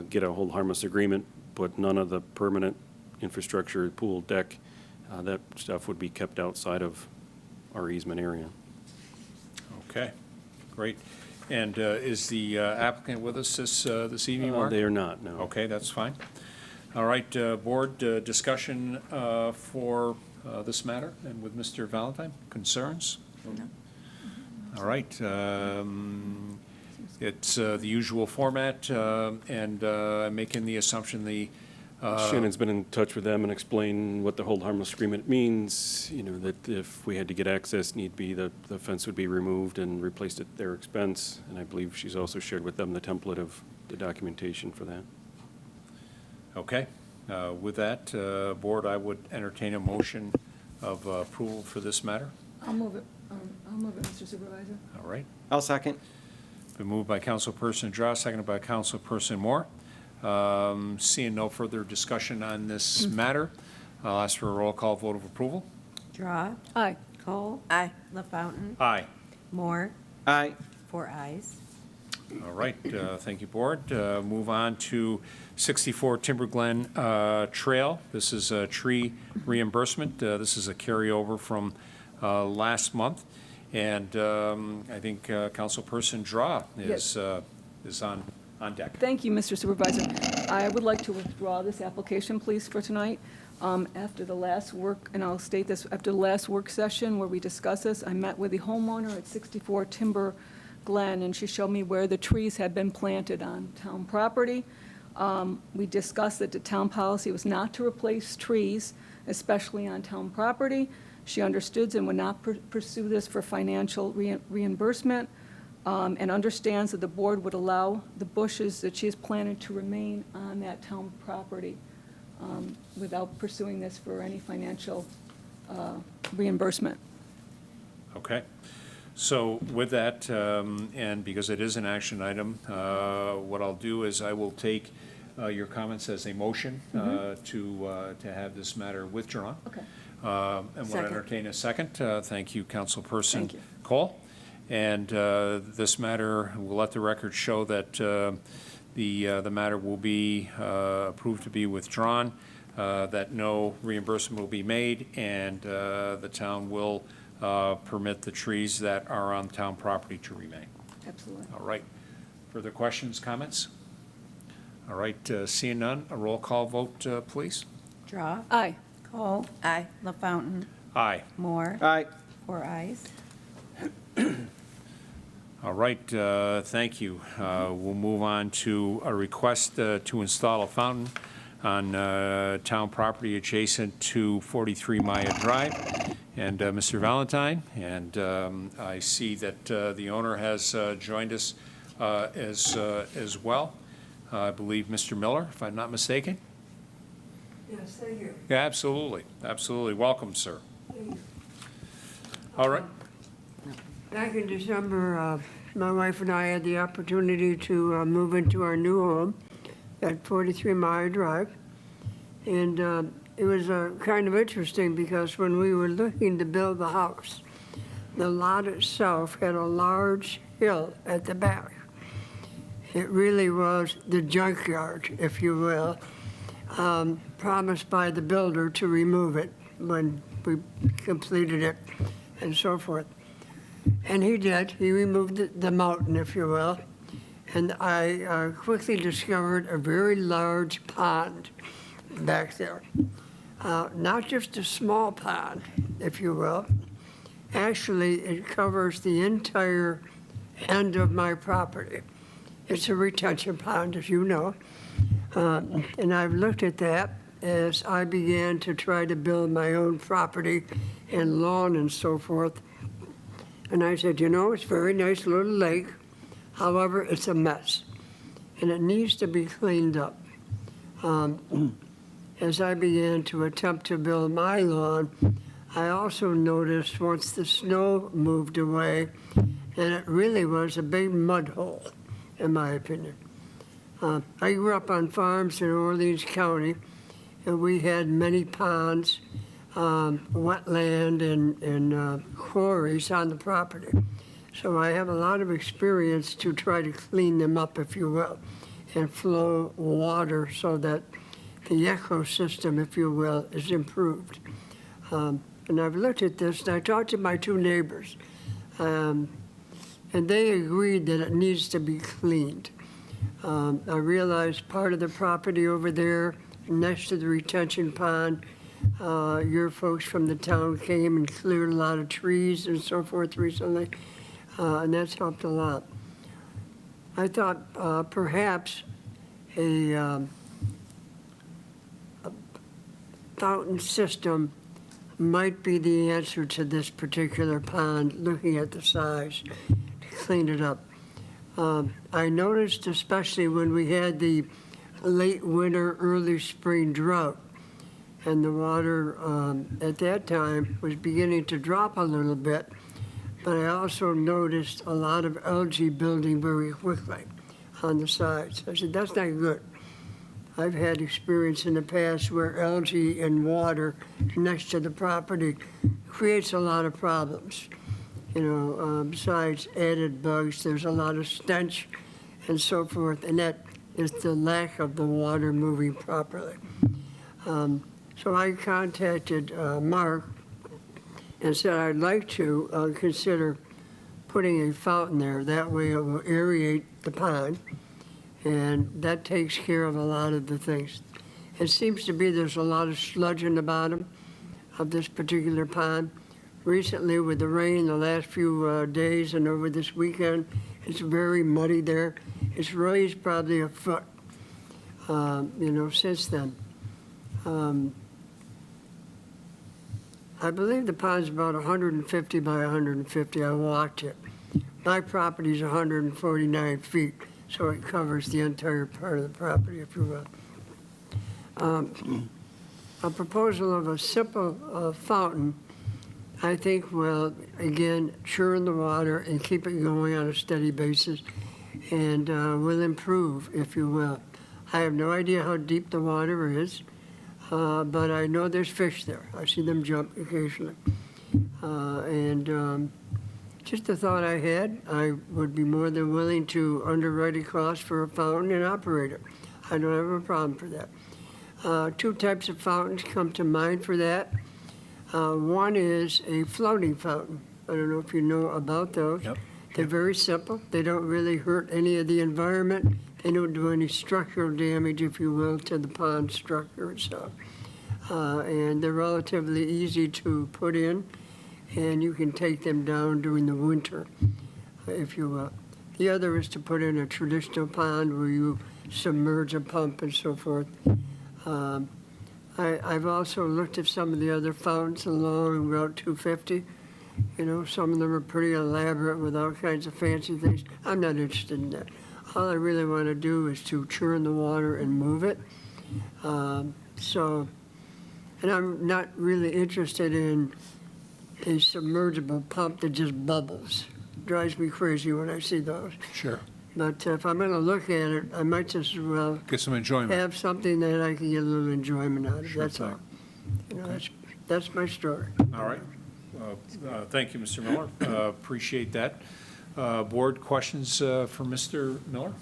get a hold harmless agreement, but none of the permanent infrastructure, pool, deck, that stuff would be kept outside of our easement area. Okay, great. And is the applicant with us this evening, Mark? They are not, no. Okay, that's fine. All right, board discussion for this matter, and with Mr. Valentine, concerns? No. All right. It's the usual format, and I'm making the assumption the Shannon's been in touch with them and explained what the hold harmless agreement means, that if we had to get access, need be, the fence would be removed and replaced at their expense. And I believe she's also shared with them the template of the documentation for that. Okay. With that, board, I would entertain a motion of approval for this matter. I'll move it. I'll move it, Mr. Supervisor. All right. I'll second. Been moved by Councilperson Draw, seconded by Councilperson Moore. Seeing no further discussion on this matter, I'll ask for a roll call vote of approval. Draw, Aye. Cole, Aye. LaFountain, Aye. Moore, Aye. 4 ayes. All right, thank you, board. Move on to 64 Timber Glen Trail. This is a tree reimbursement. This is a carryover from last month. And I think Councilperson Draw is on deck. Thank you, Mr. Supervisor. I would like to withdraw this application, please, for tonight. After the last work, and I'll state this, after the last work session where we discussed this, I met with the homeowner at 64 Timber Glen, and she showed me where the trees had been planted on town property. We discussed that the town policy was not to replace trees, especially on town property. She understood and would not pursue this for financial reimbursement, and understands that the board would allow the bushes that she has planted to remain on that town property without pursuing this for any financial reimbursement. Okay. So with that, and because it is an action item, what I'll do is I will take your comments as a motion to have this matter withdrawn. Okay. And we'll Second. entertain a second. Thank you, Councilperson Thank you. Cole. And this matter, we'll let the record show that the matter will be approved to be withdrawn, that no reimbursement will be made, and the town will permit the trees that are on town property to remain. Absolutely. All right. Further questions, comments? All right, seeing none, a roll call vote, please. Draw, Aye. Cole, Aye. LaFountain, Aye. Moore, Aye. 4 ayes. All right, thank you. We'll move on to a request to install a fountain on town property adjacent to 43 Miyah Drive. And Mr. Valentine, and I see that the owner has joined us as well. I believe Mr. Miller, if I'm not mistaken? Yes, thank you. Yeah, absolutely, absolutely. Welcome, sir. All right. Back in December, my wife and I had the opportunity to move into our new home at 43 Miyah Drive. And it was kind of interesting because when we were looking to build the house, the lot itself had a large hill at the back. It really was the junkyard, if you will, promised by the builder to remove it when we completed it and so forth. And he did. He removed the mountain, if you will. And I quickly discovered a very large pond back there. Not just a small pond, if you will. Actually, it covers the entire end of my property. It's a retention pond, as you know. And I've looked at that as I began to try to build my own property and lawn and so forth. And I said, it's a very nice little lake. However, it's a mess. And it needs to be cleaned up. as I began to attempt to build my lawn, I also noticed once the snow moved away, and it really was a big mud hole, in my opinion. I grew up on farms in Orleans County, and we had many ponds, wetland, and quarries on the property. So I have a lot of experience to try to clean them up, if you will, and flow water so that the ecosystem, if you will, is improved. And I've looked at this, and I talked to my two neighbors, and they agreed that it needs to be cleaned. I realized part of the property over there, next to the retention pond, your folks from the town came and cleared a lot of trees and so forth recently, and that's helped a lot. I thought perhaps a fountain system might be the answer to this particular pond, looking at the size, to clean it up. I noticed, especially when we had the late winter, early spring drought, and the water at that time was beginning to drop a little bit, but I also noticed a lot of algae building very quickly on the sides. I said, that's not good. I've had experience in the past where algae and water next to the property creates a lot of problems. You know, besides added bugs, there's a lot of stench and so forth, and that is the lack of the water moving properly. So I contacted Mark and said I'd like to consider putting a fountain there. That way it will aerate the pond, and that takes care of a lot of the things. It seems to be there's a lot of sludge in the bottom of this particular pond. Recently, with the rain the last few days and over this weekend, it's very muddy there. It's raised probably a foot, since then. I believe the pond's about 150 by 150. I walked it. My property's 149 feet, so it covers the entire part of the property, if you will. A proposal of a simple fountain, I think, will, again, churn the water and keep it going on a steady basis, and will improve, if you will. I have no idea how deep the water is, but I know there's fish there. I see them jump occasionally. Just a thought I had, I would be more than willing to underwrite a cost for a fountain and operate it. I don't have a problem for that. Two types of fountains come to mind for that. One is a floating fountain. I don't know if you know about those. Yep. They're very simple. They don't really hurt any of the environment. They don't do any structural damage, if you will, to the pond structure itself. And they're relatively easy to put in, and you can take them down during the winter, if you will. The other is to put in a traditional pond where you submerge a pump and so forth. I've also looked at some of the other fountains along Route 250. You know, some of them are pretty elaborate with all kinds of fancy things. I'm not interested in that. All I really want to do is to churn the water and move it. And I'm not really interested in a submergible pump that just bubbles. Drives me crazy when I see those. Sure. But if I'm going to look at it, I might just as well Get some enjoyment. have something that I can get a little enjoyment out of. Sure That's all. thing. You know, that's my story. All right. Thank you, Mr. Miller. Appreciate that. Board questions for Mr. Miller?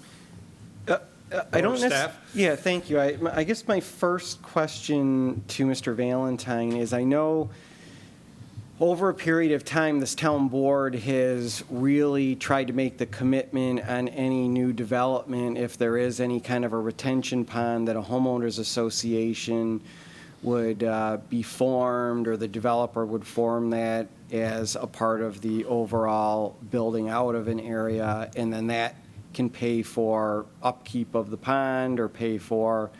I don't staff? Yeah, thank you. I guess my first question to Mr. Valentine is, I know over a period of time, this town board has really tried to make the commitment on any new development, if there is any kind of a retention pond, that a homeowners association would be formed, or the developer would form that as a part of the overall building out of an area, and then that can pay for upkeep of the pond or pay for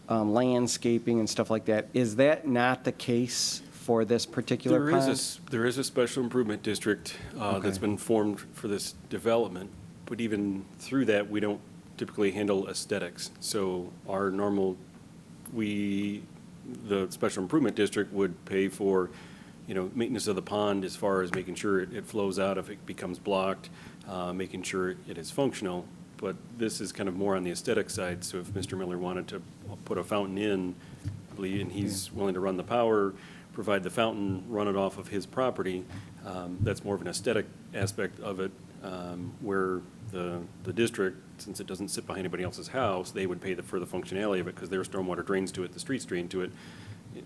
landscaping and stuff like that. Is that not the case for this particular pond? There is a special improvement district that's been formed for this development, but even through that, we don't typically handle aesthetics. So our normal, we the special improvement district would pay for, maintenance of the pond as far as making sure it flows out if it becomes blocked, making sure it is functional. But this is kind of more on the aesthetic side, so if Mr. Miller wanted to put a fountain in, I believe, and he's willing to run the power, provide the fountain, run it off of his property, that's more of an aesthetic aspect of it, where the district, since it doesn't sit behind anybody else's house, they would pay for the functionality of it because their stormwater drains to it, the streets drain to it.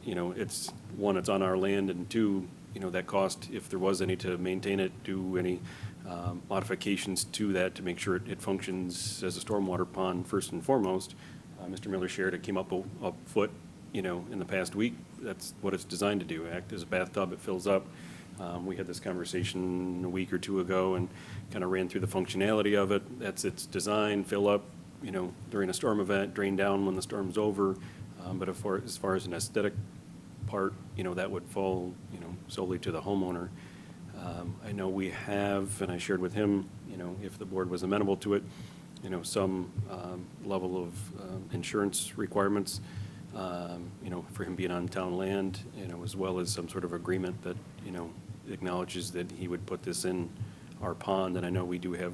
It's, one, it's on our land, and two, that cost, if there was any to maintain it, do any modifications to that to make sure it functions as a stormwater pond first and foremost. Mr. Miller shared it came up a foot, in the past week. That's what it's designed to do, act as a bathtub. It fills up. We had this conversation a week or two ago and kind of ran through the functionality of it. That's its design, fill up, during a storm event, drain down when the storm's over. But as far as an aesthetic part, that would fall, solely to the homeowner. I know we have, and I shared with him, if the board was amenable to it, some level of insurance requirements, for him being on town land, as well as some sort of agreement that, acknowledges that he would put this in our pond. And I know we do have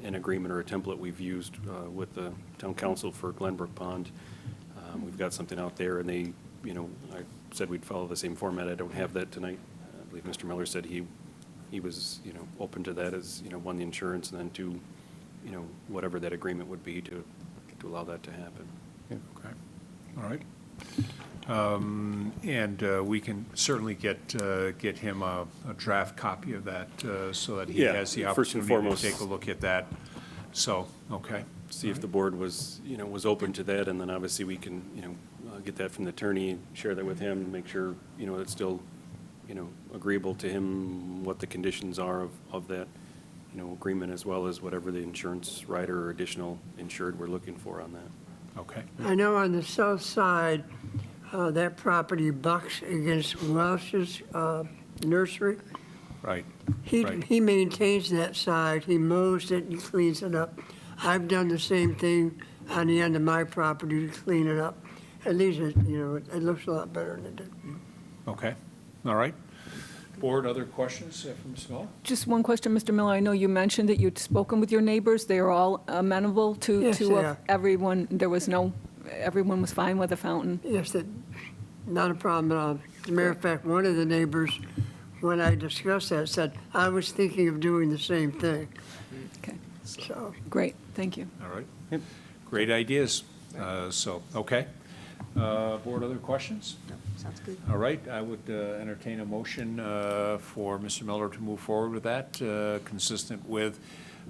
an agreement or a template we've used with the town council for Glenbrook Pond. We've got something out there, and they, I said we'd follow the same format. I don't have that tonight. I believe Mr. Miller said he was, open to that as, one, the insurance, and then two, whatever that agreement would be to allow that to happen. Okay, all right. And we can certainly get him a draft copy of that so that he Yeah, has the first and opportunity foremost. to take a look at that. So, okay. See if the board was, was open to that, and then obviously we can, get that from the attorney, share that with him, make sure, it's still, agreeable to him, what the conditions are of that, agreement, as well as whatever the insurance rider or additional insured we're looking for on that. Okay. I know on the south side, that property bucks against Welsh's nursery. Right. Right. He maintains that side, he mows it and cleans it up. I've done the same thing on the end of my property to clean it up. At least, it looks a lot better than it did. Okay, all right. Board, other questions from Ms. Miller? Just one question, Mr. Miller. I know you mentioned that you'd spoken with your neighbors. They are all amenable to Yes, they are. everyone. Everyone was fine with the fountain. Yes, not a problem at all. As a matter of fact, one of the neighbors, when I discussed that, said, I was thinking of doing the same thing. Okay, So, great, thank you. All right. Great ideas. Okay. Board, other questions? Sounds good. All right, I would entertain a motion for Mr. Miller to move forward with that, consistent with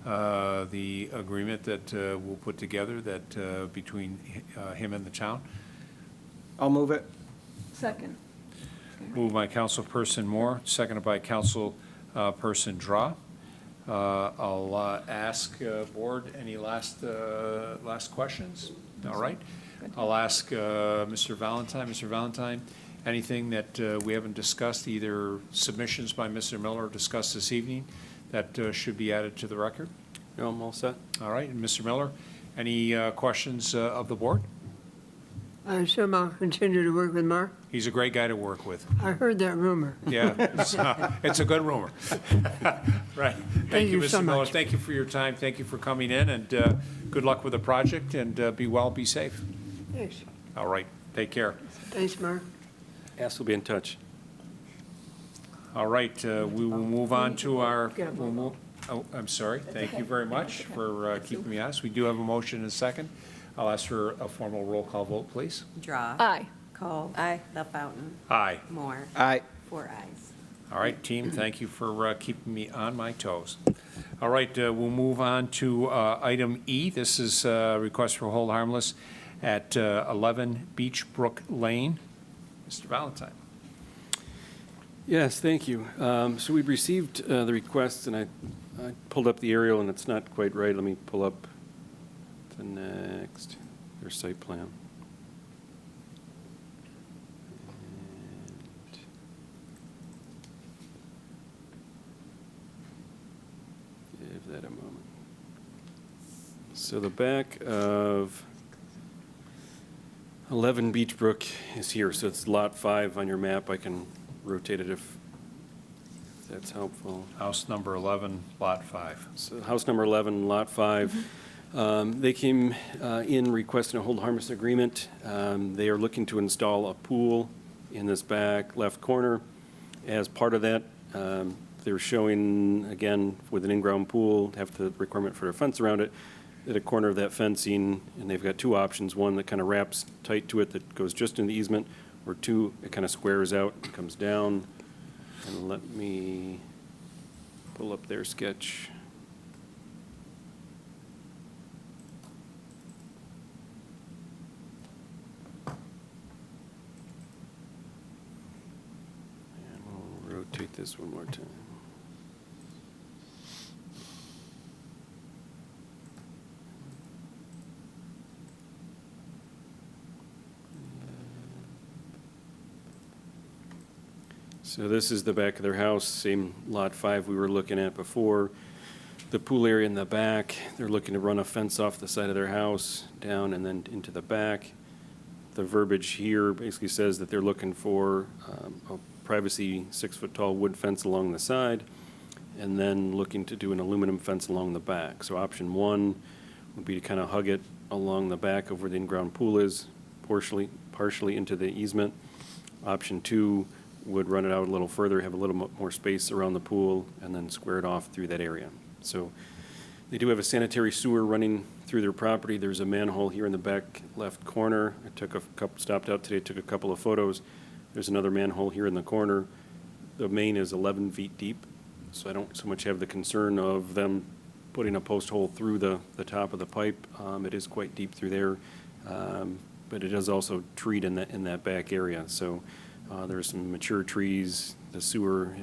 the agreement that we'll put together that between him and the town. I'll move it. Second. Moved by Councilperson Moore, seconded by Councilperson Draw. I'll ask Board, any last questions? All right. I'll ask Mr. Valentine. Mr. Valentine, anything that we haven't discussed, either submissions by Mr. Miller or discussed this evening, that should be added to the record? No, I'm all set. All right, and Mr. Miller, any questions of the Board? I assume I'll continue to work with Mark. He's a great guy to work with. I heard that rumor. Yeah, it's a good rumor. Right. Thank you, so Mr. Miller. much. Thank you for your time. Thank you for coming in, and good luck with the project, and be well, be safe. Thanks. All right, take care. Thanks, Mark. Ask will be in touch. All right, we will move on to our, oh, I'm sorry. Thank you very much for keeping me honest. We do have a motion and a second. I'll ask for a formal roll call vote, please. Draw. Aye. Cole. Aye. LaFountain. Aye. Moore. Aye. 4 ayes. All right, team, thank you for keeping me on my toes. All right, we'll move on to item E. This is a request for hold harmless at 11 Beechbrook Lane. Mr. Valentine. Yes, thank you. So we've received the request, and I pulled up the aerial, and it's not quite right. Let me pull up the next, their site plan. And give that a moment. So the back of 11 Beechbrook is here, so it's Lot 5 on your map. I can rotate it if that's helpful. House number 11, Lot 5. So house number 11, Lot 5. They came in requesting a hold harmless agreement. They are looking to install a pool in this back left corner. As part of that, they're showing, again, with an in-ground pool, have the requirement for a fence around it, at a corner of that fencing, and they've got two options, one that kind of wraps tight to it that goes just in the easement, or two, it kind of squares out, and comes down. And let me pull up their sketch. And we'll rotate this one more time. So this is the back of their house, same Lot 5 we were looking at before. The pool area in the back, they're looking to run a fence off the side of their house, down and then into the back. The verbiage here basically says that they're looking for a privacy 6-foot-tall wood fence along the side, and then looking to do an aluminum fence along the back. So option 1 would be to kind of hug it along the back of where the in-ground pool is, partially into the easement. Option 2 would run it out a little further, have a little more space around the pool, and then square it off through that area. So they do have a sanitary sewer running through their property. There's a manhole here in the back left corner. I took stopped out today, took a couple of photos. There's another manhole here in the corner. The main is 11 feet deep, so I don't so much have the concern of them putting a post hole through the top of the pipe. It is quite deep through there, but it is also treed in that back area. So there are some mature trees. The sewer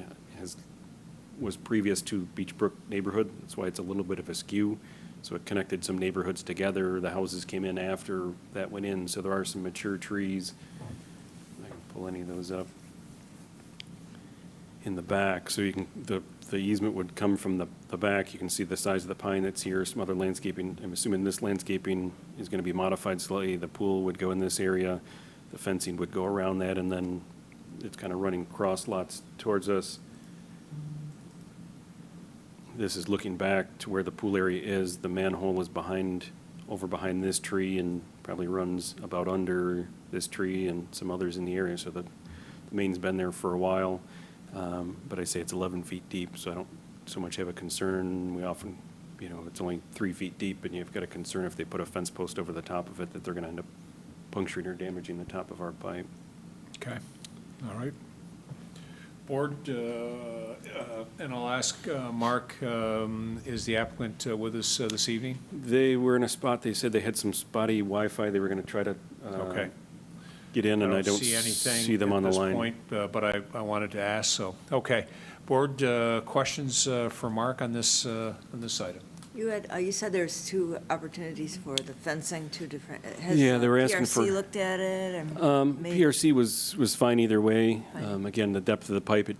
was previous to Beechbrook neighborhood. That's why it's a little bit of a skew. So it connected some neighborhoods together. The houses came in after that went in. So there are some mature trees. I can pull any of those up in the back. So you can the easement would come from the back. You can see the size of the pine that's here. Some other landscaping. I'm assuming this landscaping is going to be modified slightly. The pool would go in this area. The fencing would go around that, and then it's kind of running cross lots towards us. This is looking back to where the pool area is. The manhole is over behind this tree, and probably runs about under this tree and some others in the area. So the main's been there for a while, but I say it's 11 feet deep, so I don't so much have a concern. We often, it's only 3 feet deep, and you've got a concern if they put a fence post over the top of it that they're going to end up puncturing or damaging the top of our pipe. Okay, all right. Board, and I'll ask Mark, is the applicant with us this evening? They were in a spot, they said they had some spotty Wi-Fi. They were going to try to Okay. get in, and I don't see anything see them on the at this line. point, but I wanted to ask, so, okay. Board, questions for Mark on this item? You said there's 2 opportunities for the fencing, 2 different, Yeah, they were asking PRC for- looked at it? And maybe- PRC was fine either way. Fine. Again, the depth of the pipe, it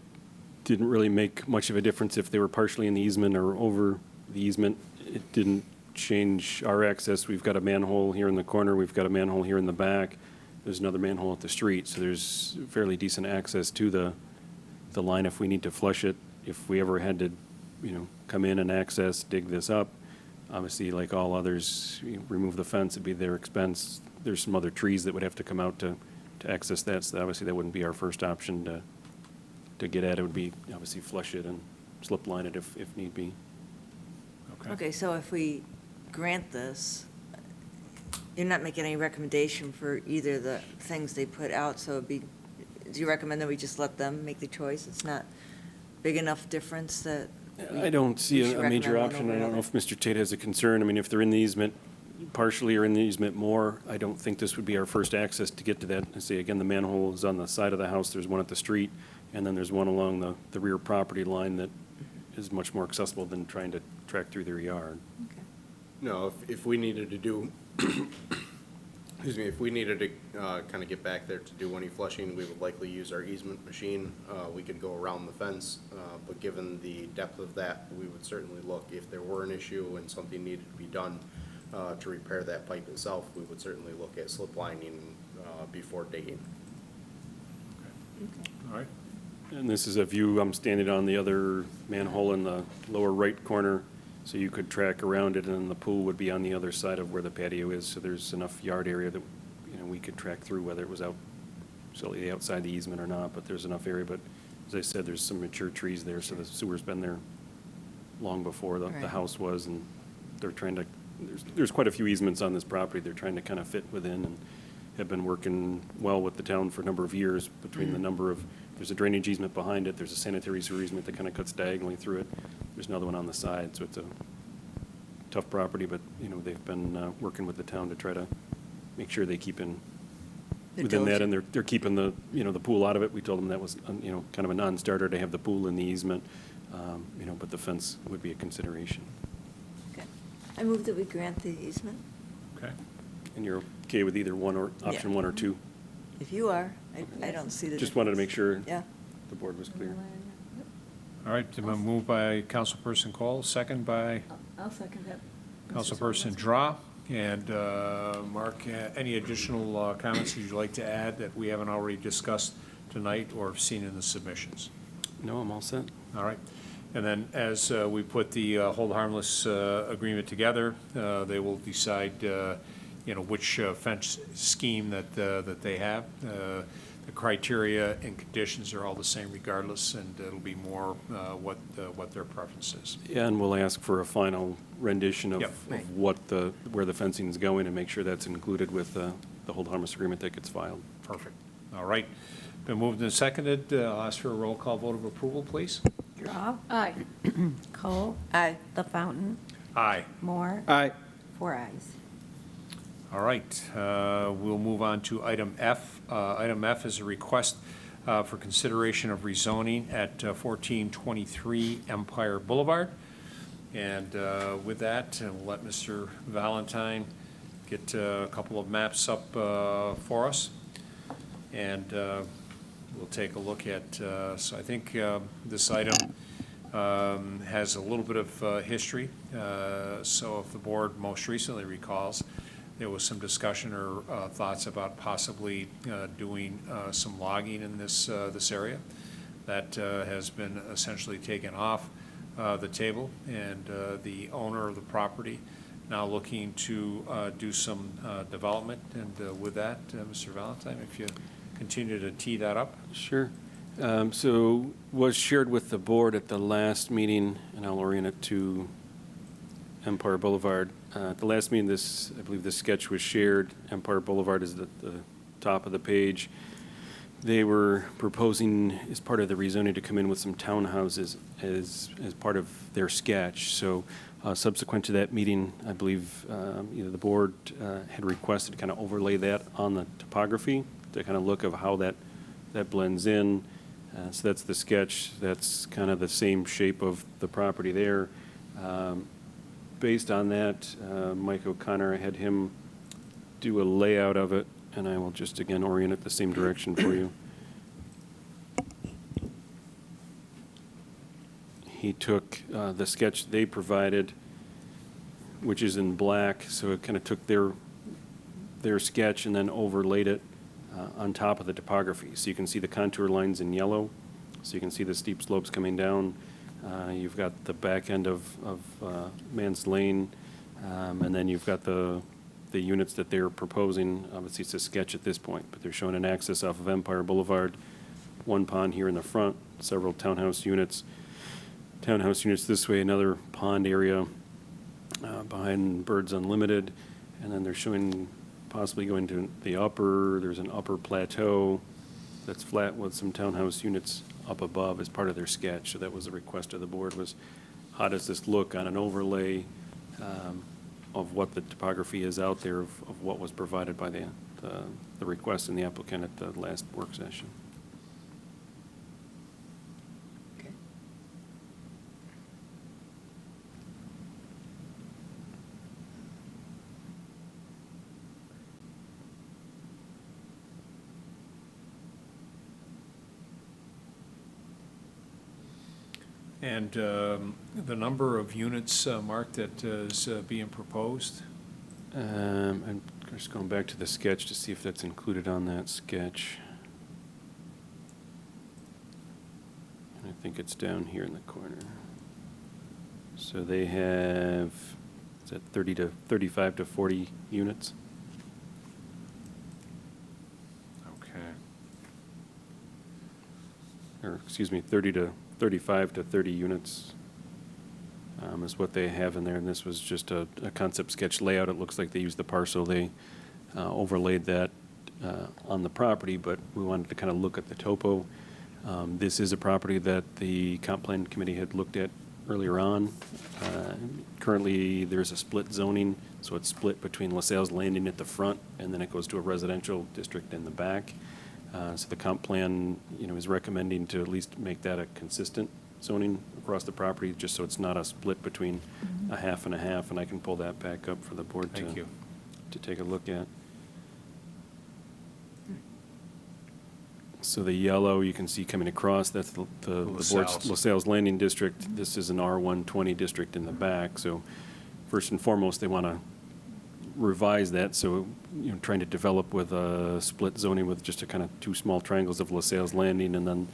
didn't really make much of a difference if they were partially in the easement or over the easement. It didn't change our access. We've got a manhole here in the corner. We've got a manhole here in the back. There's another manhole at the street, so there's fairly decent access to the line if we need to flush it. If we ever had to, come in and access, dig this up, obviously, like all others, remove the fence, it'd be their expense. There's some other trees that would have to come out to access that, so obviously that wouldn't be our first option to get at. It would be, obviously, flush it and slip line it if need be. Okay, so if we grant this, you're not making any recommendation for either the things they put out, so do you recommend that we just let them make the choice? It's not big enough difference that I don't see we should a major recommend one option. over I don't know another. if Mr. Tate has a concern. I mean, if they're in the easement partially or in the easement more, I don't think this would be our first access to get to that. I say, again, the manhole is on the side of the house. There's one at the street, and then there's one along the rear property line that is much more accessible than trying to track through their yard. No, if we needed to do, excuse me, if we needed to kind of get back there to do any flushing, we would likely use our easement machine. We could go around the fence, but given the depth of that, we would certainly look, if there were an issue and something needed to be done to repair that pipe itself, we would certainly look at slip lining before digging. All right. And this is a view, I'm standing on the other manhole in the lower right corner, so you could track around it, and the pool would be on the other side of where the patio is, so there's enough yard area that, we could track through, whether it was absolutely outside the easement or not, but there's enough area. But as I said, there's some mature trees there, so the sewer's been there long before the Right. house was, and they're trying to, there's quite a few easements on this property they're trying to kind of fit within, and have been working well with the town for a number of years between the number of, there's a drainage easement behind it, there's a sanitary sewer easement that kind of cuts diagonally through it, there's another one on the side, so it's a tough property, but, they've been working with the town to try to make sure they keep in They're within that, diligent. and they're keeping the, the pool out of it. We told them that was, kind of a non-starter to have the pool in the easement, but the fence would be a consideration. Okay. I move that we grant the easement. Okay. And you're okay with either one or option Yeah. 1 or 2? If you are, I don't see the Just wanted to make difference. sure Yeah. the board was clear. All right, moved by Councilperson Cole, second by I'll second that. Councilperson Draw. And Mark, any additional comments that you'd like to add that we haven't already discussed tonight or seen in the submissions? No, I'm all set. All right. And then as we put the hold harmless agreement together, they will decide, which fence scheme that they have. The criteria and conditions are all the same regardless, and it'll be more what their preference is. Yeah, and we'll ask for a final rendition of Yep. Right. of where the fencing is going, and make sure that's included with the hold harmless agreement that gets filed. Perfect. All right. Been moved and seconded. I'll ask for a roll call vote of approval, please. Draw, Aye. Cole, Aye. LaFountain, Aye. Moore, Aye. 4 ayes. All right, we'll move on to item F. Item F is a request for consideration of rezoning at 1423 Empire Boulevard. And with that, we'll let Mr. Valentine get a couple of maps up for us. And we'll take a look at, so I think this item has a little bit of history. So if the board most recently recalls, there was some discussion or thoughts about possibly doing some logging in this area. That has been essentially taken off the table, and the owner of the property now looking to do some development. And with that, Mr. Valentine, if you continue to tee that up. Sure. So was shared with the board at the last meeting, and I'll orient it to Empire Boulevard. At the last meeting, I believe this sketch was shared. Empire Boulevard is at the top of the page. They were proposing, as part of the rezoning, to come in with some townhouses as part of their sketch. So subsequent to that meeting, I believe the board had requested to kind of overlay that on the topography to kind of look of how that blends in. So that's the sketch. That's kind of the same shape of the property there. Based on that, Mike O'Connor, I had him do a layout of it, and I will just again orient it the same direction for you. He took the sketch they provided, which is in black, so it kind of took their sketch and then overlaid it on top of the topography. So you can see the contour lines in yellow, so you can see the steep slopes coming down. You've got the back end of Mans Lane, and then you've got the units that they're proposing. Obviously, it's a sketch at this point, but they're showing an access off of Empire Boulevard, one pond here in the front, several townhouse units this way, another pond area behind Birds Unlimited, and then they're showing possibly going to the there's an upper plateau that's flat with some townhouse units up above as part of their sketch. So that was the request of the board, was how does this look on an overlay of what the topography is out there of what was provided by the request and the applicant at the last work session. Okay. And the number of units, Mark, that is being proposed? I'm Just going back to the sketch to see if that's included on that sketch. And I think it's down here in the corner. So they have, is that 35 to 40 units? Okay. Or, excuse me, 35 to 30 units is what they have in there. And this was just a concept sketch layout. It looks like they used the parcel. They overlaid that on the property, but we wanted to kind of look at the topo. This is a property that the comp plan committee had looked at earlier on. Currently, there's a split zoning, so it's split between LaSalle's Landing at the front, and then it goes to a residential district in the back. So the comp plan, is recommending to at least make that a consistent zoning across the property, just so it's not a split between a half, and I can pull that back up for the board Thank you. to take a look at. So the yellow you can see coming across, that's the board's LaSalle's. LaSalle's Landing District. This is an R120 district in the back. So first and foremost, they want to revise that. So, trying to develop with a split zoning with just a kind of two small triangles of LaSalle's Landing and then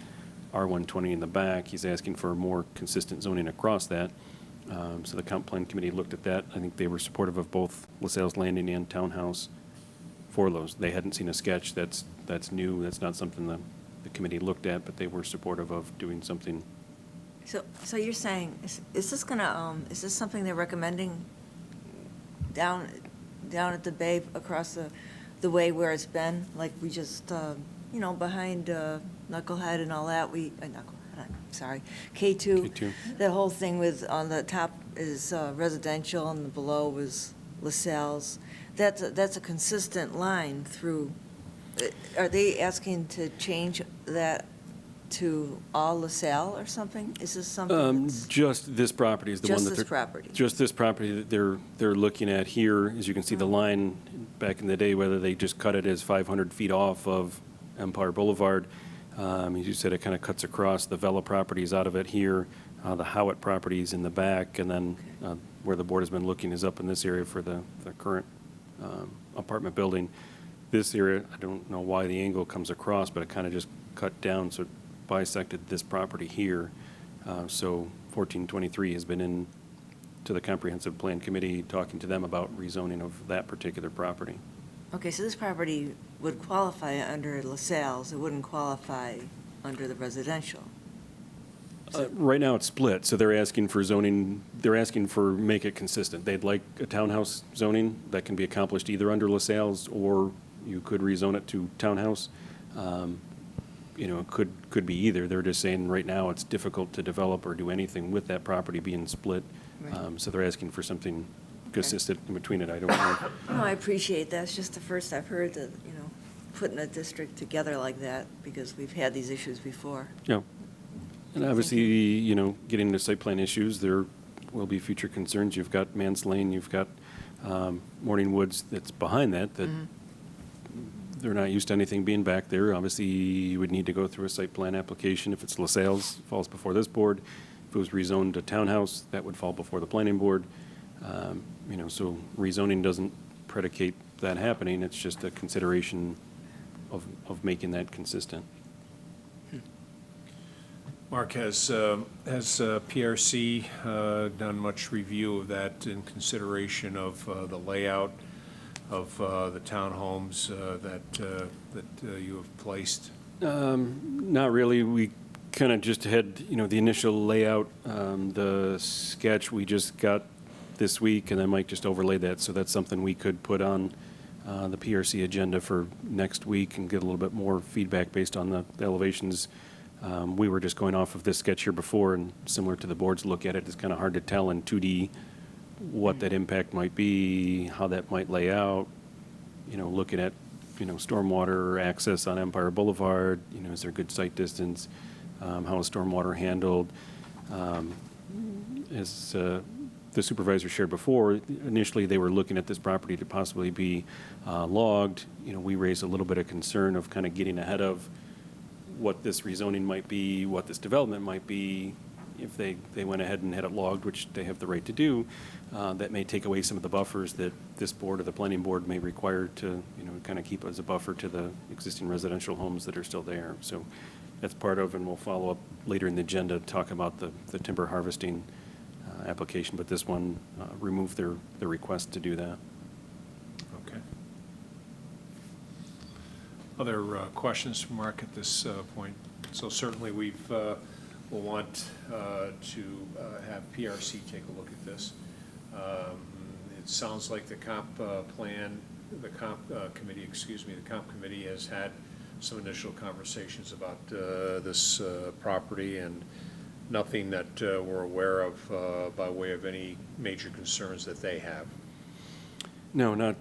R120 in the back. He's asking for more consistent zoning across that. So the comp plan committee looked at that. I think they were supportive of both LaSalle's Landing and Townhouse for those. They hadn't seen a sketch. That's new. That's not something the committee looked at, but they were supportive of doing something. So you're saying, is this something they're recommending down at the bay across the way where it's been? Like we just, behind Knucklehead and all that, K2. K2. That whole thing with, on the top is residential and the below was LaSalle's. That's a consistent line through. Are they asking to change that to all LaSalle or something? Is this something that's Just this property is the one just that this they're. property? Just this property that they're looking at here. As you can see, the line back in the day, whether they just cut it as 500 feet off of Empire Boulevard. As you said, it kind of cuts across. The Vela properties out of it here, the Howitt properties in the back, and then where the board has been looking is up in this area for the current apartment building. This area, I don't know why the angle comes across, but it kind of just cut down, so it bisected this property here. So 1423 has been in to the comprehensive plan committee, talking to them about rezoning of that particular property. Okay, so this property would qualify under LaSalle's. It wouldn't qualify under the residential. Right now, it's split, so they're asking for zoning, make it consistent. They'd like a townhouse zoning that can be accomplished either under LaSalle's, or you could rezone it to townhouse. It could be either. They're just saying right now it's difficult to develop or do anything with that property being split. Right. So they're asking for something consistent in between it. I don't know. No, I appreciate that. It's just the first I've heard that, putting a district together like that, because we've had these issues before. Yeah. And obviously, getting into site plan issues, there will be future concerns. You've got Mans Lane, you've got Morning Woods that's behind that they're not used to anything being back there. Obviously, you would need to go through a site plan application. If it's LaSalle's, falls before this board. If it was rezoned to townhouse, that would fall before the planning board. So rezoning doesn't predicate that happening. It's just a consideration of making that consistent. Mark, has PRC done much review of that in consideration of the layout of the townhomes that you have placed? Not really. We kind of just had, the initial layout, the sketch we just got this week, and then Mike just overlaid that. So that's something we could put on the PRC agenda for next week and get a little bit more feedback based on the elevations. We were just going off of this sketch here before, and similar to the board's look at it, it's kind of hard to tell in 2D what that impact might be, how that might lay out, looking at, stormwater access on Empire Boulevard, is there good site distance, how is stormwater handled. As the supervisor shared before, initially they were looking at this property to possibly be logged. We raised a little bit of concern of kind of getting ahead of what this rezoning might be, what this development might be, if they went ahead and had it logged, which they have the right to do, that may take away some of the buffers that this board or the planning board may require to, kind of keep as a buffer to the existing residential homes that are still there. So that's part of, and we'll follow up later in the agenda to talk about the timber harvesting application, but this one removed their request to do that. Okay. Other questions from Mark at this point? So certainly we'll want to have PRC take a look at this. It sounds like the comp committee has had some initial conversations about this property, and nothing that we're aware of by way of any major concerns that they have. No, not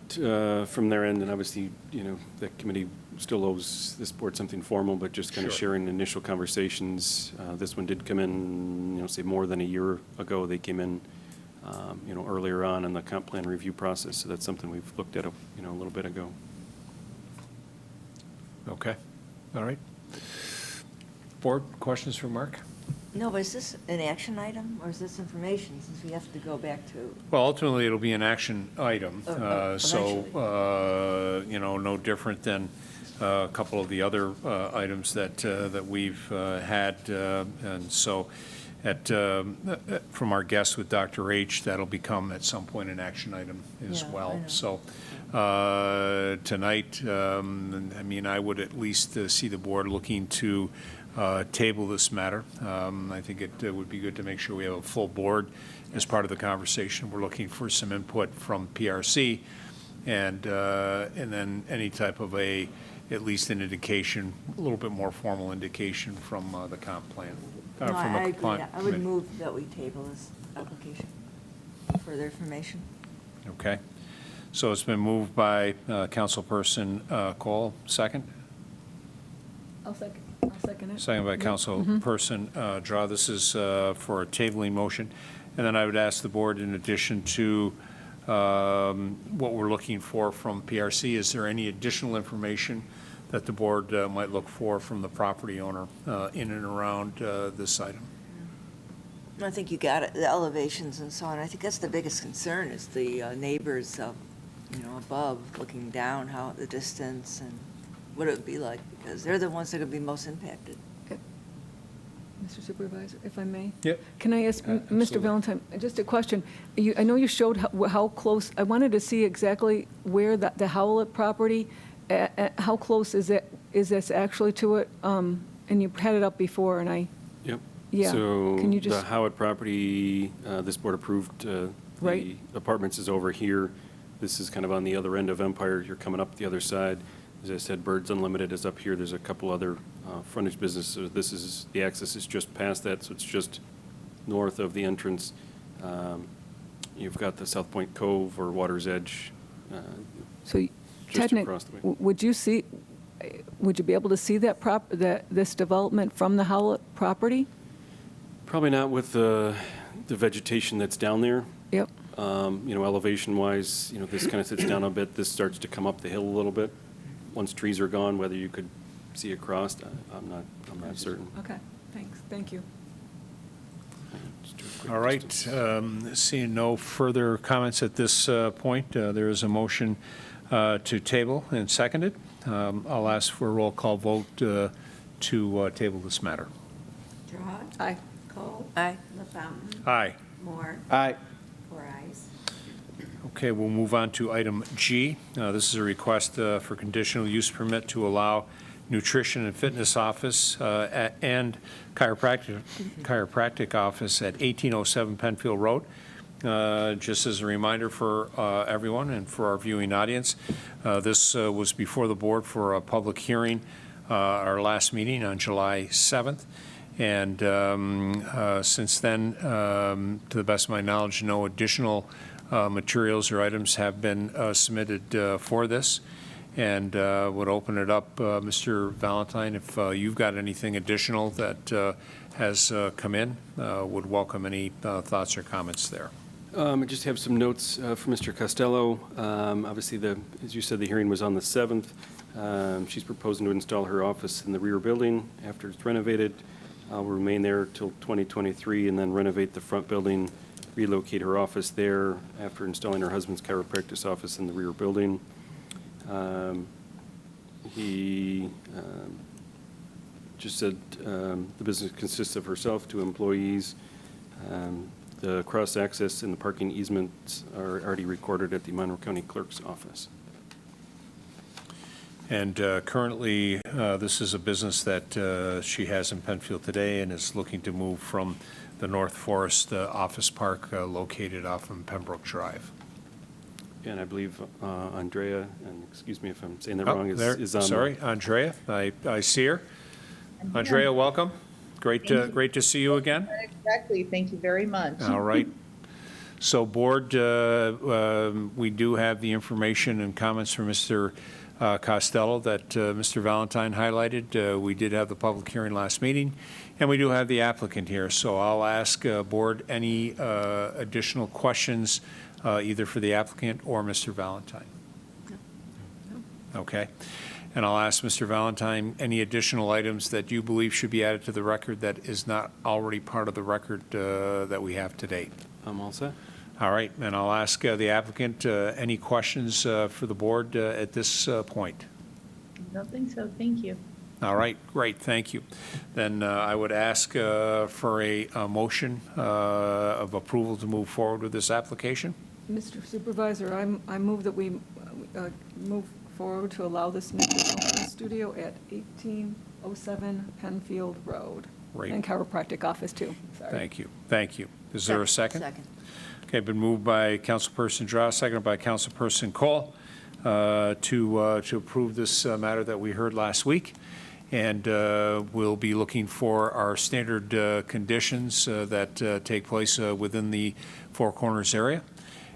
from their end, and obviously, the committee still owes this board something formal, but just kind of Sure. sharing initial conversations. This one did come in, say more than a year ago. They came in, earlier on in the comp plan review process, so that's something we've looked at, a little bit ago. Okay, all right. Board, questions for Mark? No, but is this an action item, or is this information, since we have to go back to? Well, ultimately, it'll be an action item, Eventually. no different than a couple of the other items that we've had. And so from our guest with Dr. H, that'll become at some point an action item as Yeah, I well. know. So tonight, I would at least see the board looking to table this matter. I think it would be good to make sure we have a full board as part of the conversation. We're looking for some input from PRC, and then any type of at least an indication, a little bit more formal indication from the comp plan. No, from the I agree. compliant I would committee. move that we table this application. Further information. Okay. So it's been moved by Councilperson Cole, second? I'll second it. Second by Councilperson Draw. This is for a tabling motion. And then I would ask the board, in addition to what we're looking for from PRC, is there any additional information that the board might look for from the property owner in and around this item? I think you got it, the elevations and so on. I think that's the biggest concern, is the neighbors above looking down, how the distance and what it would be like, because they're the ones that are going to be most impacted. Mr. Supervisor, if I may? Yep. Can I ask Absolutely. Mr. Valentine, just a question? I know you showed how close, I wanted to see exactly where the Howlett property, how close is this actually to it? And you had it up before, and Yep. Yeah. So Can you the just- Howard property, this board approved, Right. the apartments is over here. This is kind of on the other end of Empire. You're coming up the other side. As I said, Birds Unlimited is up here. There's a couple other frontage businesses. The access is just past that, so it's just north of the entrance. You've got the South Point Cove or Water's Edge. so Just technically, across the way. would you be able to see this development from the Howlett property? Probably not with the vegetation that's down there. Yep. Elevation-wise, this kind of sits down a bit. This starts to come up the hill a little bit. Once trees are gone, whether you could see across, I'm not certain. Okay, thanks, thank you. Just do a quick All right, distance. seeing no further comments at this point, there is a motion to table and seconded. I'll ask for a roll call vote to table this matter. Draw. Aye. Cole. Aye. LaFountain. Aye. Moore. Aye. 4 ayes. Okay, we'll move on to item G. This is a request for conditional use permit to allow nutrition and fitness office and chiropractic office at 1807 Penfield Road. Just as a reminder for everyone and for our viewing audience, this was before the board for a public hearing, our last meeting on July 7th. And since then, to the best of my knowledge, no additional materials or items have been submitted for this. And would open it up, Mr. Valentine, if you've got anything additional that has come in, would welcome any thoughts or comments there. I just have some notes from Mr. Costello. Obviously, as you said, the hearing was on the 7th. She's proposing to install her office in the rear building after it's renovated. will remain there till 2023 and then renovate the front building, relocate her office there after installing her husband's chiropractic office in the rear building. He just said the business consists of herself, 2 employees. The cross-access and the parking easements are already recorded at the Monroe County Clerk's office. And currently, this is a business that she has in Penfield today and is looking to move from the North Forest Office Park located off of Pembroke Drive. And I believe Andrea, and excuse me if I'm saying that Oh, wrong, there- is on. Sorry, Andrea, I see her. Andrea, welcome. Great to see you again. Exactly. Thank you very much. All right. So, Board, we do have the information and comments from Mr. Costello that Mr. Valentine highlighted. We did have the public hearing last meeting, and we do have the applicant here. So I'll ask Board any additional questions, either for the applicant or Mr. Valentine. Okay. And I'll ask Mr. Valentine any additional items that you believe should be added to the record that is not already part of the record that we have to date. I'm all set. All right, and I'll ask the applicant any questions for the board at this point. I don't think so. Thank you. All right, great, thank you. Then I would ask for a motion of approval to move forward with this application. Mr. Supervisor, I move that we move forward to allow this new development studio at 1807 Penfield Road. Great. And chiropractic office, too. Sorry. Thank you, thank you. Is there a second? Second. Okay, been moved by Councilperson Draw, seconded by Councilperson Cole to approve this matter that we heard last week. And we'll be looking for our standard conditions that take place within the Four Corners area.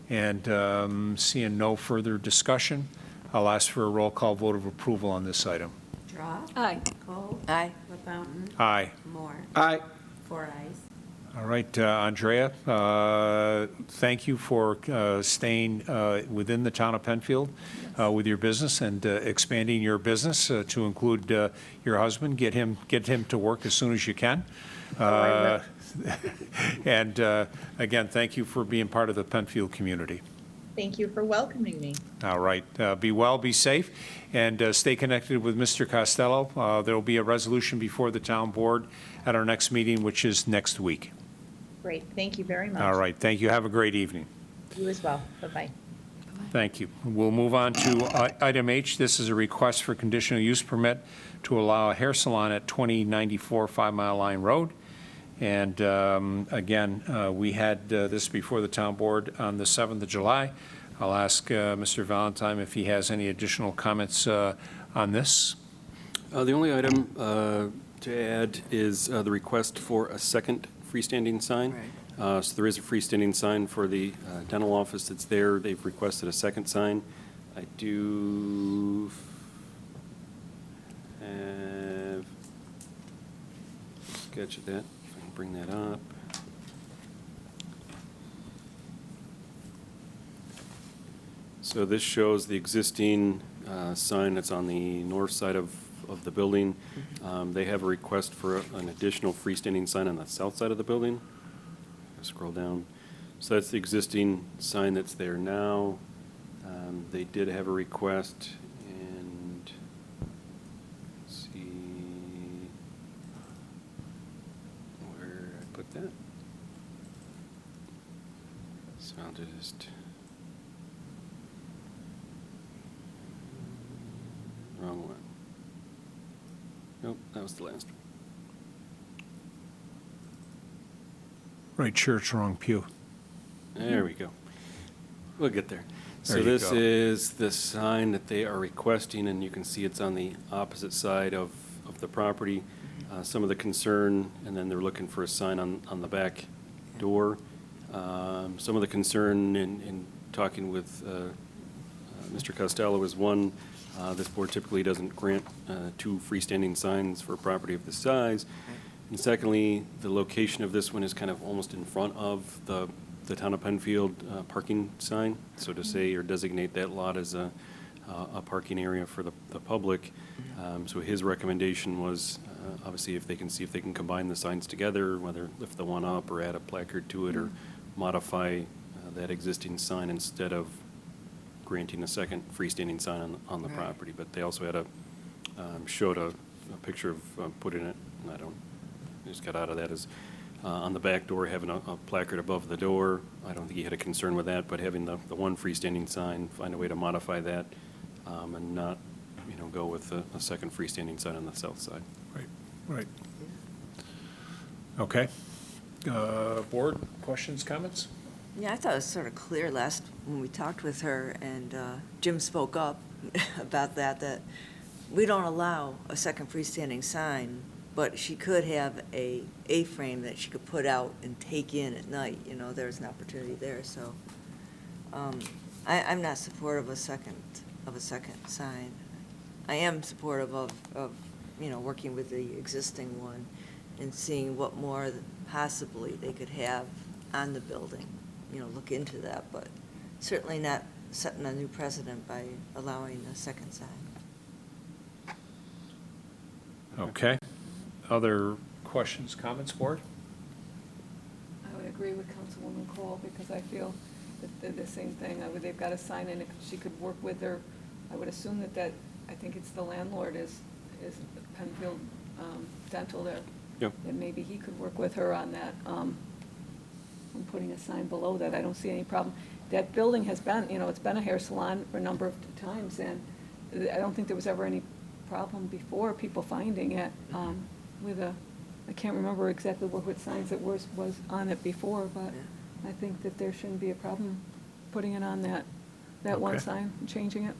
And seeing no further discussion, I'll ask for a roll call vote of approval on this item. Draw. Aye. Cole. Aye. LaFountain. Aye. Moore. Aye. 4 ayes. All right, Andrea, thank you for staying within the town of Penfield with your business and expanding your business to include your husband. Get him to work as soon as you can. And again, thank you for being part of the Penfield community. Thank you for welcoming me. All right, be well, be safe, and stay connected with Mr. Costello. There will be a resolution before the town board at our next meeting, which is next week. Great. Thank you very much. All right, thank you. Have a great evening. You as well. Bye-bye. Thank you. We'll move on to item H. This is a request for conditional use permit to allow a hair salon at 2094 5 Mile Line Road. And again, we had this before the town board on the 7th of July. I'll ask Mr. Valentine if he has any additional comments on this. The only item to add is the request for a second freestanding sign. Right. So there is a freestanding sign for the dental office that's there. They've requested a second sign. I do have a sketch of that, if I can bring that up. So this shows the existing sign that's on the north side of the building. They have a request for an additional freestanding sign on the south side of the building. Scroll down. So that's the existing sign that's there now. They did have a request, and let's see where I put that. So I'll just wrong one. Nope, that was the last one. Right church, wrong pew. There we go. We'll get there. So There you this go. is the sign that they are requesting, and you can see it's on the opposite side of the property. Some of the concern, and then they're looking for a sign on the back door. Some of the concern in talking with Mr. Costello is one, this board typically doesn't grant two freestanding signs for a property of this size. And secondly, the location of this one is kind of almost in front of the town of Penfield parking sign. So to say or designate that lot as a parking area for the public. So his recommendation was Obviously, if they can see if they can combine the signs together, whether lift the one up or add a placard to it or modify that existing sign instead of granting a second freestanding sign on the property. But they also had showed a picture of putting it, and I just got out of that, is on the back door, having a placard above the door. I don't think he had a concern with that, but having the one freestanding sign, find a way to modify that and not, go with a second freestanding sign on the south side. Right. Okay. Board, questions, comments? Yeah, I thought it was sort of clear when we talked with her, and Jim spoke up about that we don't allow a second freestanding sign, but she could have a A-frame that she could put out and take in at night. There's an opportunity there, so I'm not supportive of a second sign. I am supportive of working with the existing one and seeing what more possibly they could have on the building. Look into that, but certainly not setting a new precedent by allowing a second sign. Okay. Other questions, comments, board? I would agree with Councilwoman Cole, because I feel that they're the same thing. They've got a sign, and if she could work with her, I would assume that I think it's the landlord is Penfield Dental there. Yep. And maybe he could work with her on that, on putting a sign below that. I don't see any problem. That building has been, it's been a hair salon for a number of times, and I don't think there was ever any problem before, people finding it with I can't remember exactly what signs it was on it before, but I think that there shouldn't be a problem putting it on that one Okay. sign and changing it.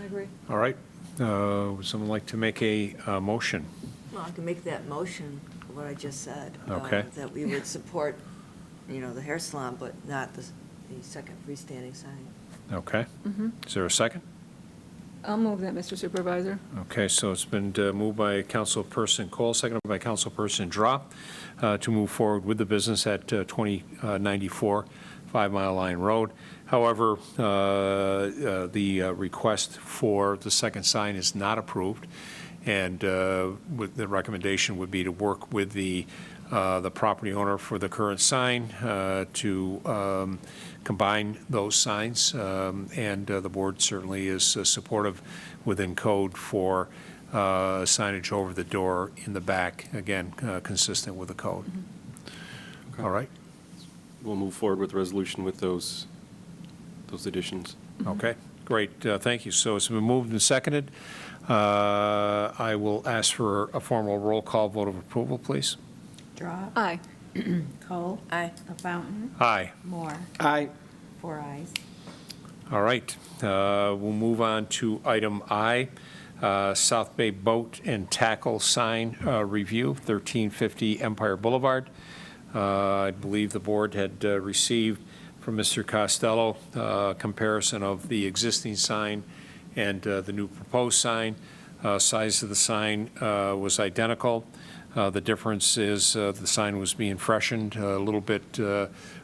I agree. All right. Would someone like to make a motion? Well, I can make that motion, what I just said. Okay. That we would support, the hair salon, but not the second freestanding sign. Okay. Is there a second? I'll move that, Mr. Supervisor. Okay, so it's been moved by Councilperson Cole, seconded by Councilperson Draw, to move forward with the business at 2094 5 Mile Line Road. However, the request for the second sign is not approved, and with the recommendation would be to work with the property owner for the current sign to combine those signs, and the board certainly is supportive within code for signage over the door in the back, again, consistent with the code. Okay. All right? We'll move forward with the resolution with those additions. Okay, great, thank you. So it's been moved and seconded. I will ask for a formal roll call vote of approval, please. Draw. Aye. Cole. Aye. LaFountain. Aye. Moore. Aye. 4 ayes. All right, we'll move on to item I, South Bay Boat and Tackle Sign Review, 1350 Empire Boulevard. I believe the board had received from Mr. Costello a comparison of the existing sign and the new proposed sign. Size of the sign was identical. The difference is the sign was being freshened, a little bit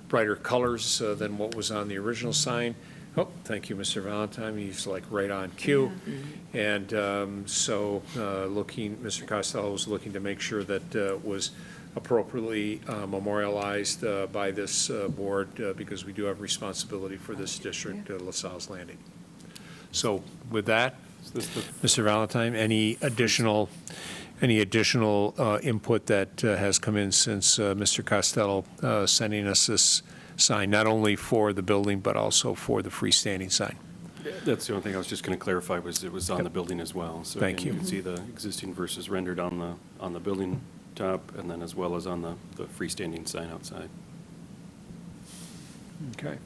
brighter colors than what was on the original sign. Oh, thank you, Mr. Valentine. He's like right on cue. And so Mr. Costello was looking to make sure that it was appropriately memorialized by this board because we do have responsibility for this district, LaSalle's Landing. So with that, Mr. Valentine, any additional input that has come in since Mr. Costello sending us this sign, not only for the building, but also for the freestanding sign? That's the only thing I was just going to clarify, was it was on the building as well. So Thank again, you. You can see the existing versus rendered on the building top, and then as well as on the freestanding sign outside. Okay.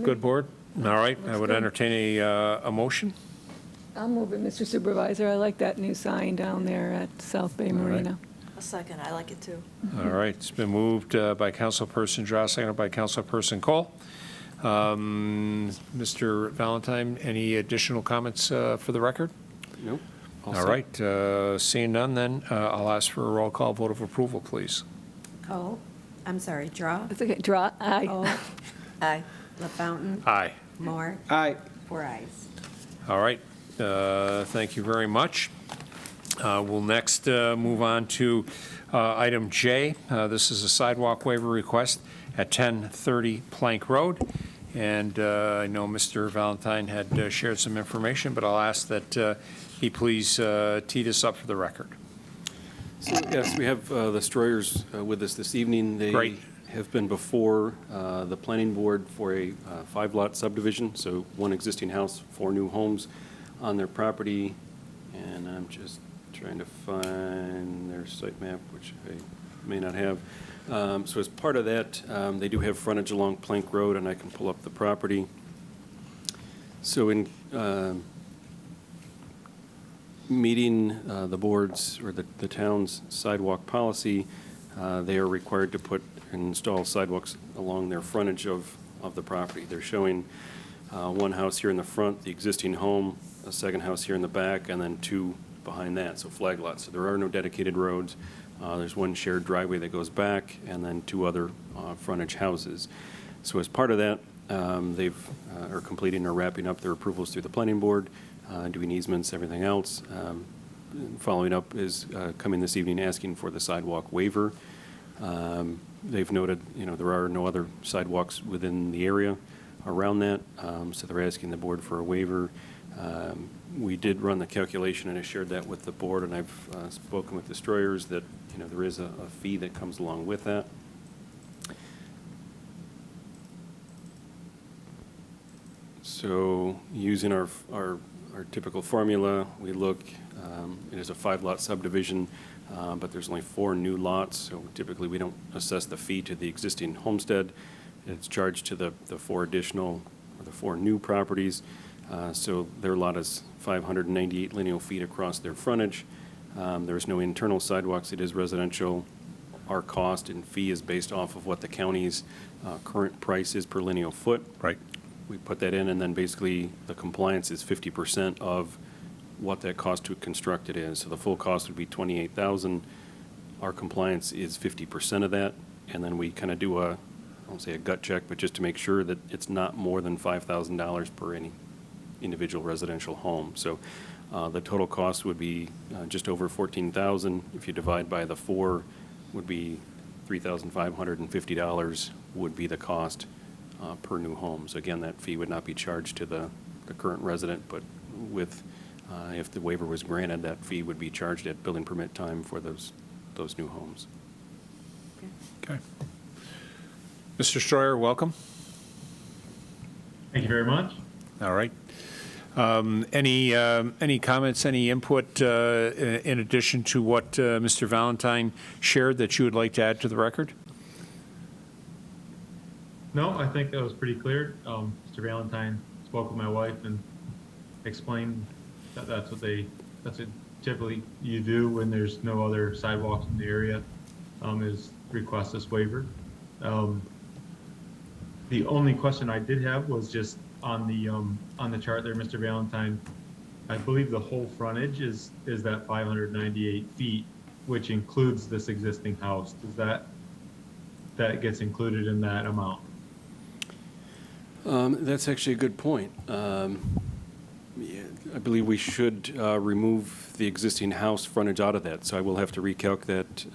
Good, board? All right, I Looks would good. entertain a motion. I'll move it, Mr. Supervisor. I like that new sign down there at South Bay right. Marina. A second, I like it too. All right, it's been moved by Councilperson Draw, seconded by Councilperson Cole. Mr. Valentine, any additional comments for the record? Nope. All set. right, seeing none, then I'll ask for a roll call vote of approval, please. Cole. I'm sorry, Draw. It's okay. Draw. Aye. Cole. Aye. LaFountain. Aye. Moore. Aye. 4 ayes. All right, thank you very much. We'll next move on to item J. This is a sidewalk waiver request at 1030 Plank Road. And I know Mr. Valentine had shared some information, but I'll ask that he please tee this up for the record. So, yes, we have the Stroyers with us this evening. Great. They have been before the planning board for a 5-lot subdivision, so 1 existing house, 4 new homes on their property. And I'm just trying to find their site map, which I may not have. So as part of that, they do have frontage along Plank Road, and I can pull up the property. So in meeting the board's or the town's sidewalk policy, they are required to put and install sidewalks along their frontage of the property. They're showing 1 house here in the front, the existing home, a 2nd house here in the back, and then 2 behind that, so flag lots. So there are no dedicated roads. There's 1 shared driveway that goes back, and then 2 other frontage houses. So as part of that, they've are completing or wrapping up their approvals through the planning board, doing easements, everything else. Following up is coming this evening asking for the sidewalk waiver. They've noted, there are no other sidewalks within the area around that, so they're asking the board for a waiver. We did run the calculation, and I shared that with the board, and I've spoken with the Stroyers that, there is a fee that comes along with that. So using our typical formula, we look, it is a 5-lot subdivision, but there's only 4 new lots, so typically we don't assess the fee to the existing homestead. It's charged to the 4 additional, or the 4 new properties. So their lot is 598 lineal feet across their frontage. There's no internal sidewalks. It is residential. Our cost and fee is based off of what the county's current price is per lineal foot. Right. We put that in, and then basically the compliance is 50% of what that cost to construct it is. So the full cost would be $28,000. Our compliance is 50% of that, and then we kind of do I won't say a gut check, but just to make sure that it's not more than $5,000 per any individual residential home. So the total cost would be just over $14,000. If you divide by the 4, would be $3,550 would be the cost per new home. So again, that fee would not be charged to the current resident, but with if the waiver was granted, that fee would be charged at building permit time for those new homes. Okay. Mr. Stroyer, welcome. Thank you very much. All right. Any comments, any input in addition to what Mr. Valentine shared that you would like to add to the record? No, I think that was pretty clear. Mr. Valentine spoke with my wife and explained that that's what typically you do when there's no other sidewalks in the area, is request this waiver. The only question I did have was just on the chart there, Mr. Valentine. I believe the whole frontage is that 598 feet, which includes this existing house. Does that gets included in that amount? That's actually a good point. Yeah, I believe we should remove the existing house frontage out of that, so I will have to recalculate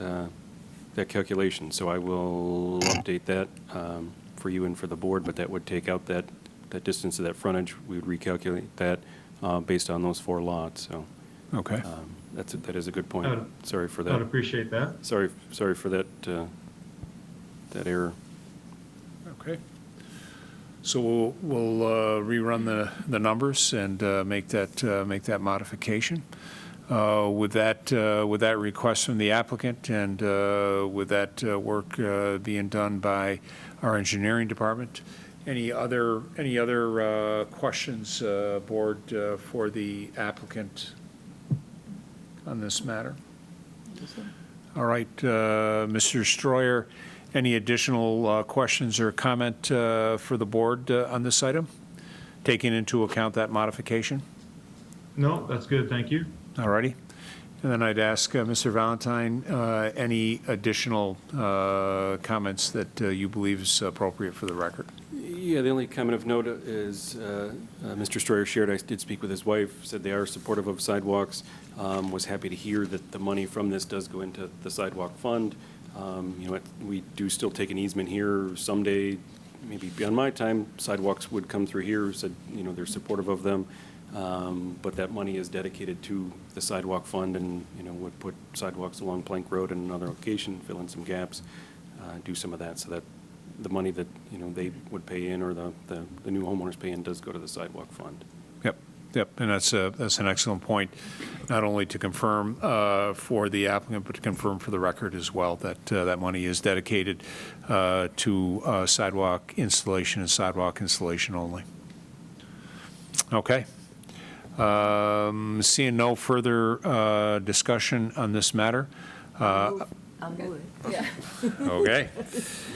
that calculation. So I will update that for you and for the board, but that would take out that distance of that frontage. We would recalculate that based on those 4 lots. So okay, that is a good point. Sorry for that. I'd appreciate that. Sorry for that error. okay. So we'll rerun the numbers and make that modification. With that request from the applicant and with that work being done by our engineering department, any other questions, board, for the applicant on this matter? All right, Mr. Stroyer, any additional questions or comment for the board on this item, taking into account that modification? No, that's good. Thank you. All righty. And then I'd ask Mr. Valentine, any additional comments that you believe is appropriate for the record? Yeah, the only comment of note is Mr. Stroyer shared, I did speak with his wife, said they are supportive of sidewalks, was happy to hear that the money from this does go into the sidewalk fund. We do still take an easement here. Someday, maybe beyond my time, sidewalks would come through here, said, they're supportive of them. But that money is dedicated to the sidewalk fund and, would put sidewalks along Plank Road in another location, fill in some gaps, do some of that, so that the money that, they would pay in or the new homeowners pay in does go to the sidewalk fund. Yep, and that's an excellent point, not only to confirm for the applicant, but to confirm for the record as well that that money is dedicated to sidewalk installation and sidewalk installation only. Okay. Seeing no further discussion on this matter. I'll move it. Yeah. Okay.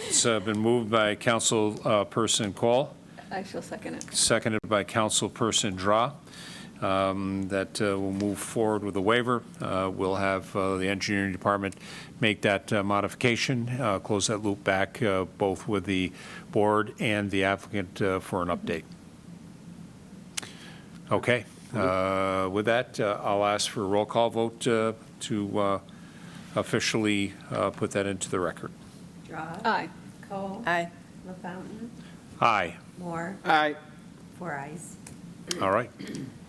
It's been moved by Councilperson Cole, I shall second it. seconded by Councilperson Draw, that we'll move forward with the waiver. We'll have the engineering department make that modification, close that loop back both with the board and the applicant for an update. Okay. With that, I'll ask for a roll call vote to officially put that into the record. Draw. Aye. Cole. Aye. LaFountain. Aye. Moore. Aye. 4 ayes. All right.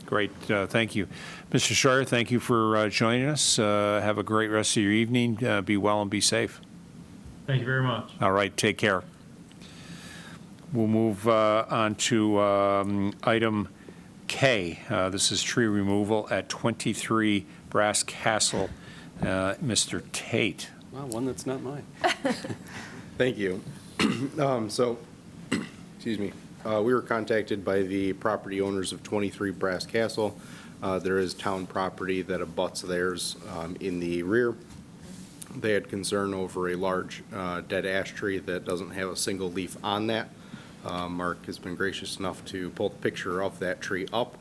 Great. Thank you. Mr. Stroyer, thank you for joining us. Have a great rest of your evening. Be well and be safe. Thank you very much. All right. Take care. We'll move on to item K. This is tree removal at 23 Brass Castle. Mr. Tate. Wow, one that's not mine. Thank you. Excuse me. We were contacted by the property owners of 23 Brass Castle. There is town property that abuts theirs in the rear. They had concern over a large dead ash tree that doesn't have a single leaf on that. Mark has been gracious enough to pull the picture of that tree up.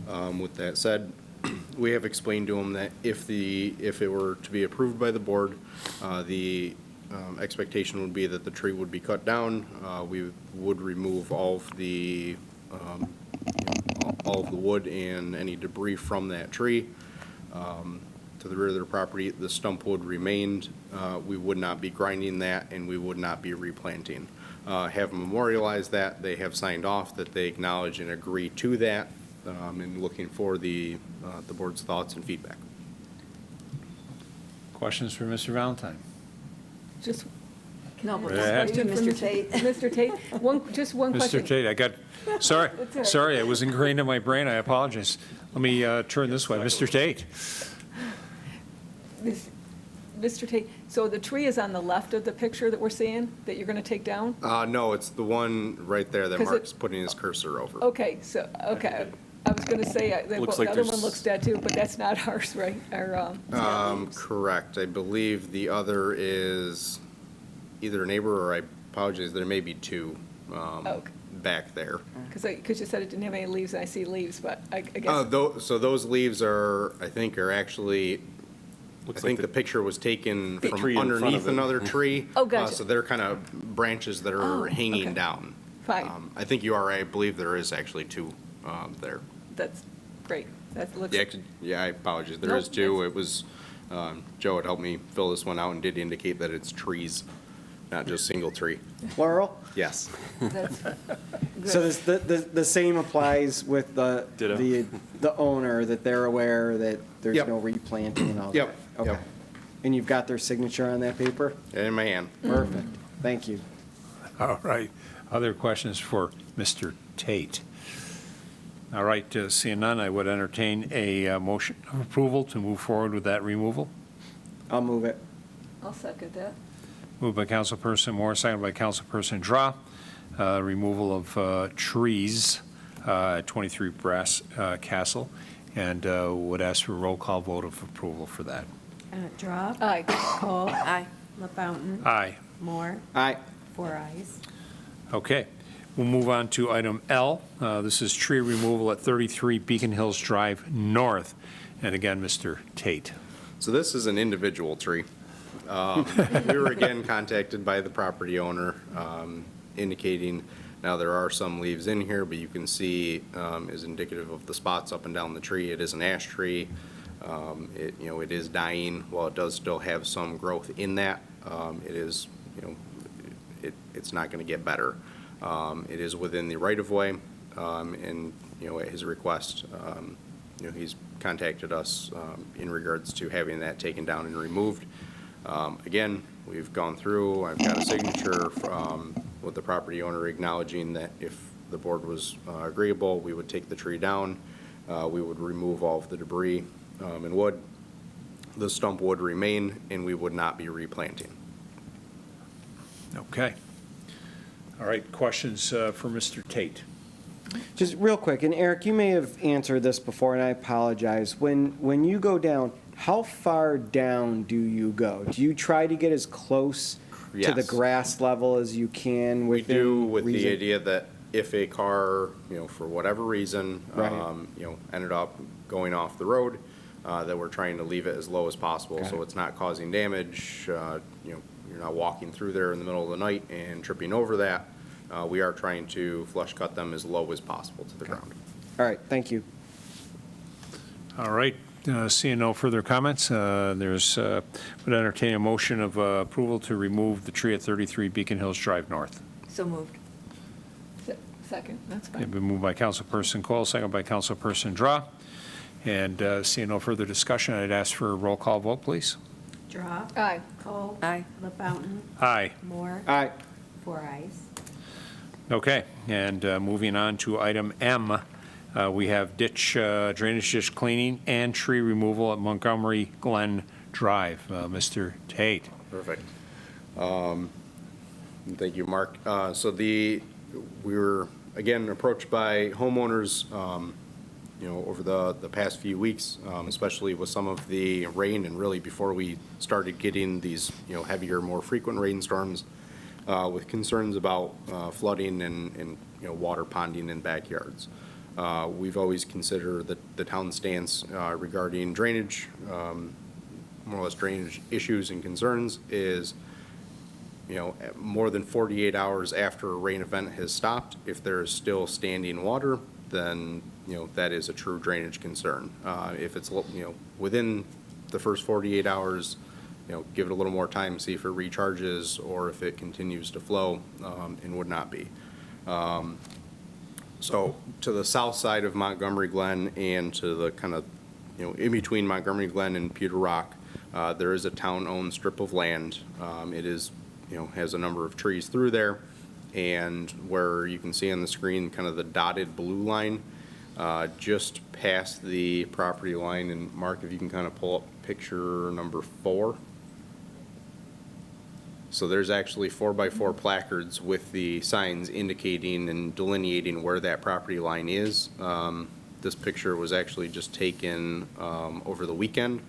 With that said, we have explained to him that if it were to be approved by the board, the expectation would be that the tree would be cut down. We would remove all of the wood and any debris from that tree. To the rear of their property, the stump would remain. We would not be grinding that, and we would not be replanting. Have memorialized that. They have signed off that they acknowledge and agree to that, and looking for the board's thoughts and feedback. Questions for Mr. Valentine? Just, No, but question for Mr. Tate. Mr. Tate, just one question. Mr. Tate, I got, sorry, That's all right. sorry, it was ingrained in my brain. I apologize. Let me turn this way. Mr. Tate. Mr. Tate, so the tree is on the left of the picture that we're seeing, that you're going to take down? No, it's the one right there that 'Cause Mark's putting his cursor over. Okay, okay. I was going to say, Looks the like other one there's- looks dead too, but that's not ours, right? Correct. I believe the other is either a neighbor or I apologize, there may be two Okay. back there. Because you said it didn't have any leaves, and I see leaves, but I guess. So those leaves are actually, I Looks think like the picture was taken tree from in front underneath of it. another tree. Oh, gotcha. So they're kind of branches that Oh, are hanging okay. down. Fine. I think you are right. I believe there is actually two there. That's great. That looks. Yeah, I apologize. There Nope, is two. It was, Joe had helped me fill this one out and did indicate that it's trees, not just single tree. Plural? Yes. That's So good. the same applies with Ditto. the owner, that they're aware that there's Yep. no replanting and all that? Yep, Okay. yep. And you've got their signature on that paper? In my hand. Perfect. Thank you. All right. Other questions for Mr. Tate? All right, seeing none, I would entertain a motion of approval to move forward with that removal. I'll move it. I'll second that. Moved by Councilperson Moore, seconded by Councilperson Draw. Removal of trees at 23 Brass Castle, and would ask for a roll call vote of approval for that. Draw. Aye. Cole. Aye. LaFountain. Aye. Moore. Aye. 4 ayes. Okay. We'll move on to item L. This is tree removal at 33 Beacon Hills Drive North. And again, Mr. Tate. So this is an individual tree. We were again contacted by the property owner indicating Now, there are some leaves in here, but you can see is indicative of the spots up and down the tree. It is an ash tree. It is dying. While it does still have some growth in that, it is, it's not going to get better. It is within the right-of-way, and, at his request, he's contacted us in regards to having that taken down and removed. Again, we've gone through, I've got a signature with the property owner acknowledging that if the board was agreeable, we would take the tree down. We would remove all of the debris and wood. The stump would remain, and we would not be replanting. Okay. All right, questions for Mr. Tate? Just real quick, and Eric, you may have answered this before, and I apologize. When you go down, how far down do you go? Do you try to get as close to the Yes. grass level as you can? We do, with reason? the idea that if a car, for whatever reason, Right. ended up going off the road, that we're trying to leave it as low as possible, Got so it. it's not causing damage. You're not walking through there in the middle of the night and tripping over that. We are trying to flush cut them as low as possible to the ground. All right, thank you. All right, seeing no further comments, would entertain a motion of approval to remove the tree at 33 Beacon Hills Drive North. So moved. Second, that's It's fine. been moved by Councilperson Cole, second by Councilperson Draw. And seeing no further discussion, I'd ask for a roll call vote, please. Draw. Aye. Cole. Aye. LaFountain. Aye. Moore. All right, 4 ayes. Okay, and moving on to item M, we have drainage ditch cleaning and tree removal at Montgomery Glen Drive. Mr. Tate. Perfect. Thank you, Mark. We were, again, approached by homeowners, over the past few weeks, especially with some of the rain and really before we started getting these, heavier, more frequent rainstorms, with concerns about flooding and water ponding in backyards. We've always considered the town's stance regarding drainage, more or less drainage issues and concerns is, more than 48 hours after a rain event has stopped, if there is still standing water, then, that is a true drainage concern. If it's, within the first 48 hours, give it a little more time, see if it recharges or if it continues to flow, and would not be. So to the south side of Montgomery Glen and to the kind of, in between Montgomery Glen and Pewter Rock, there is a town-owned strip of land. It is, has a number of trees through there, and where you can see on the screen kind of the dotted blue line, just past the property line, and Mark, if you can kind of pull up picture number 4. So there's actually 4x4 placards with the signs indicating and delineating where that property line is. This picture was actually just taken over the weekend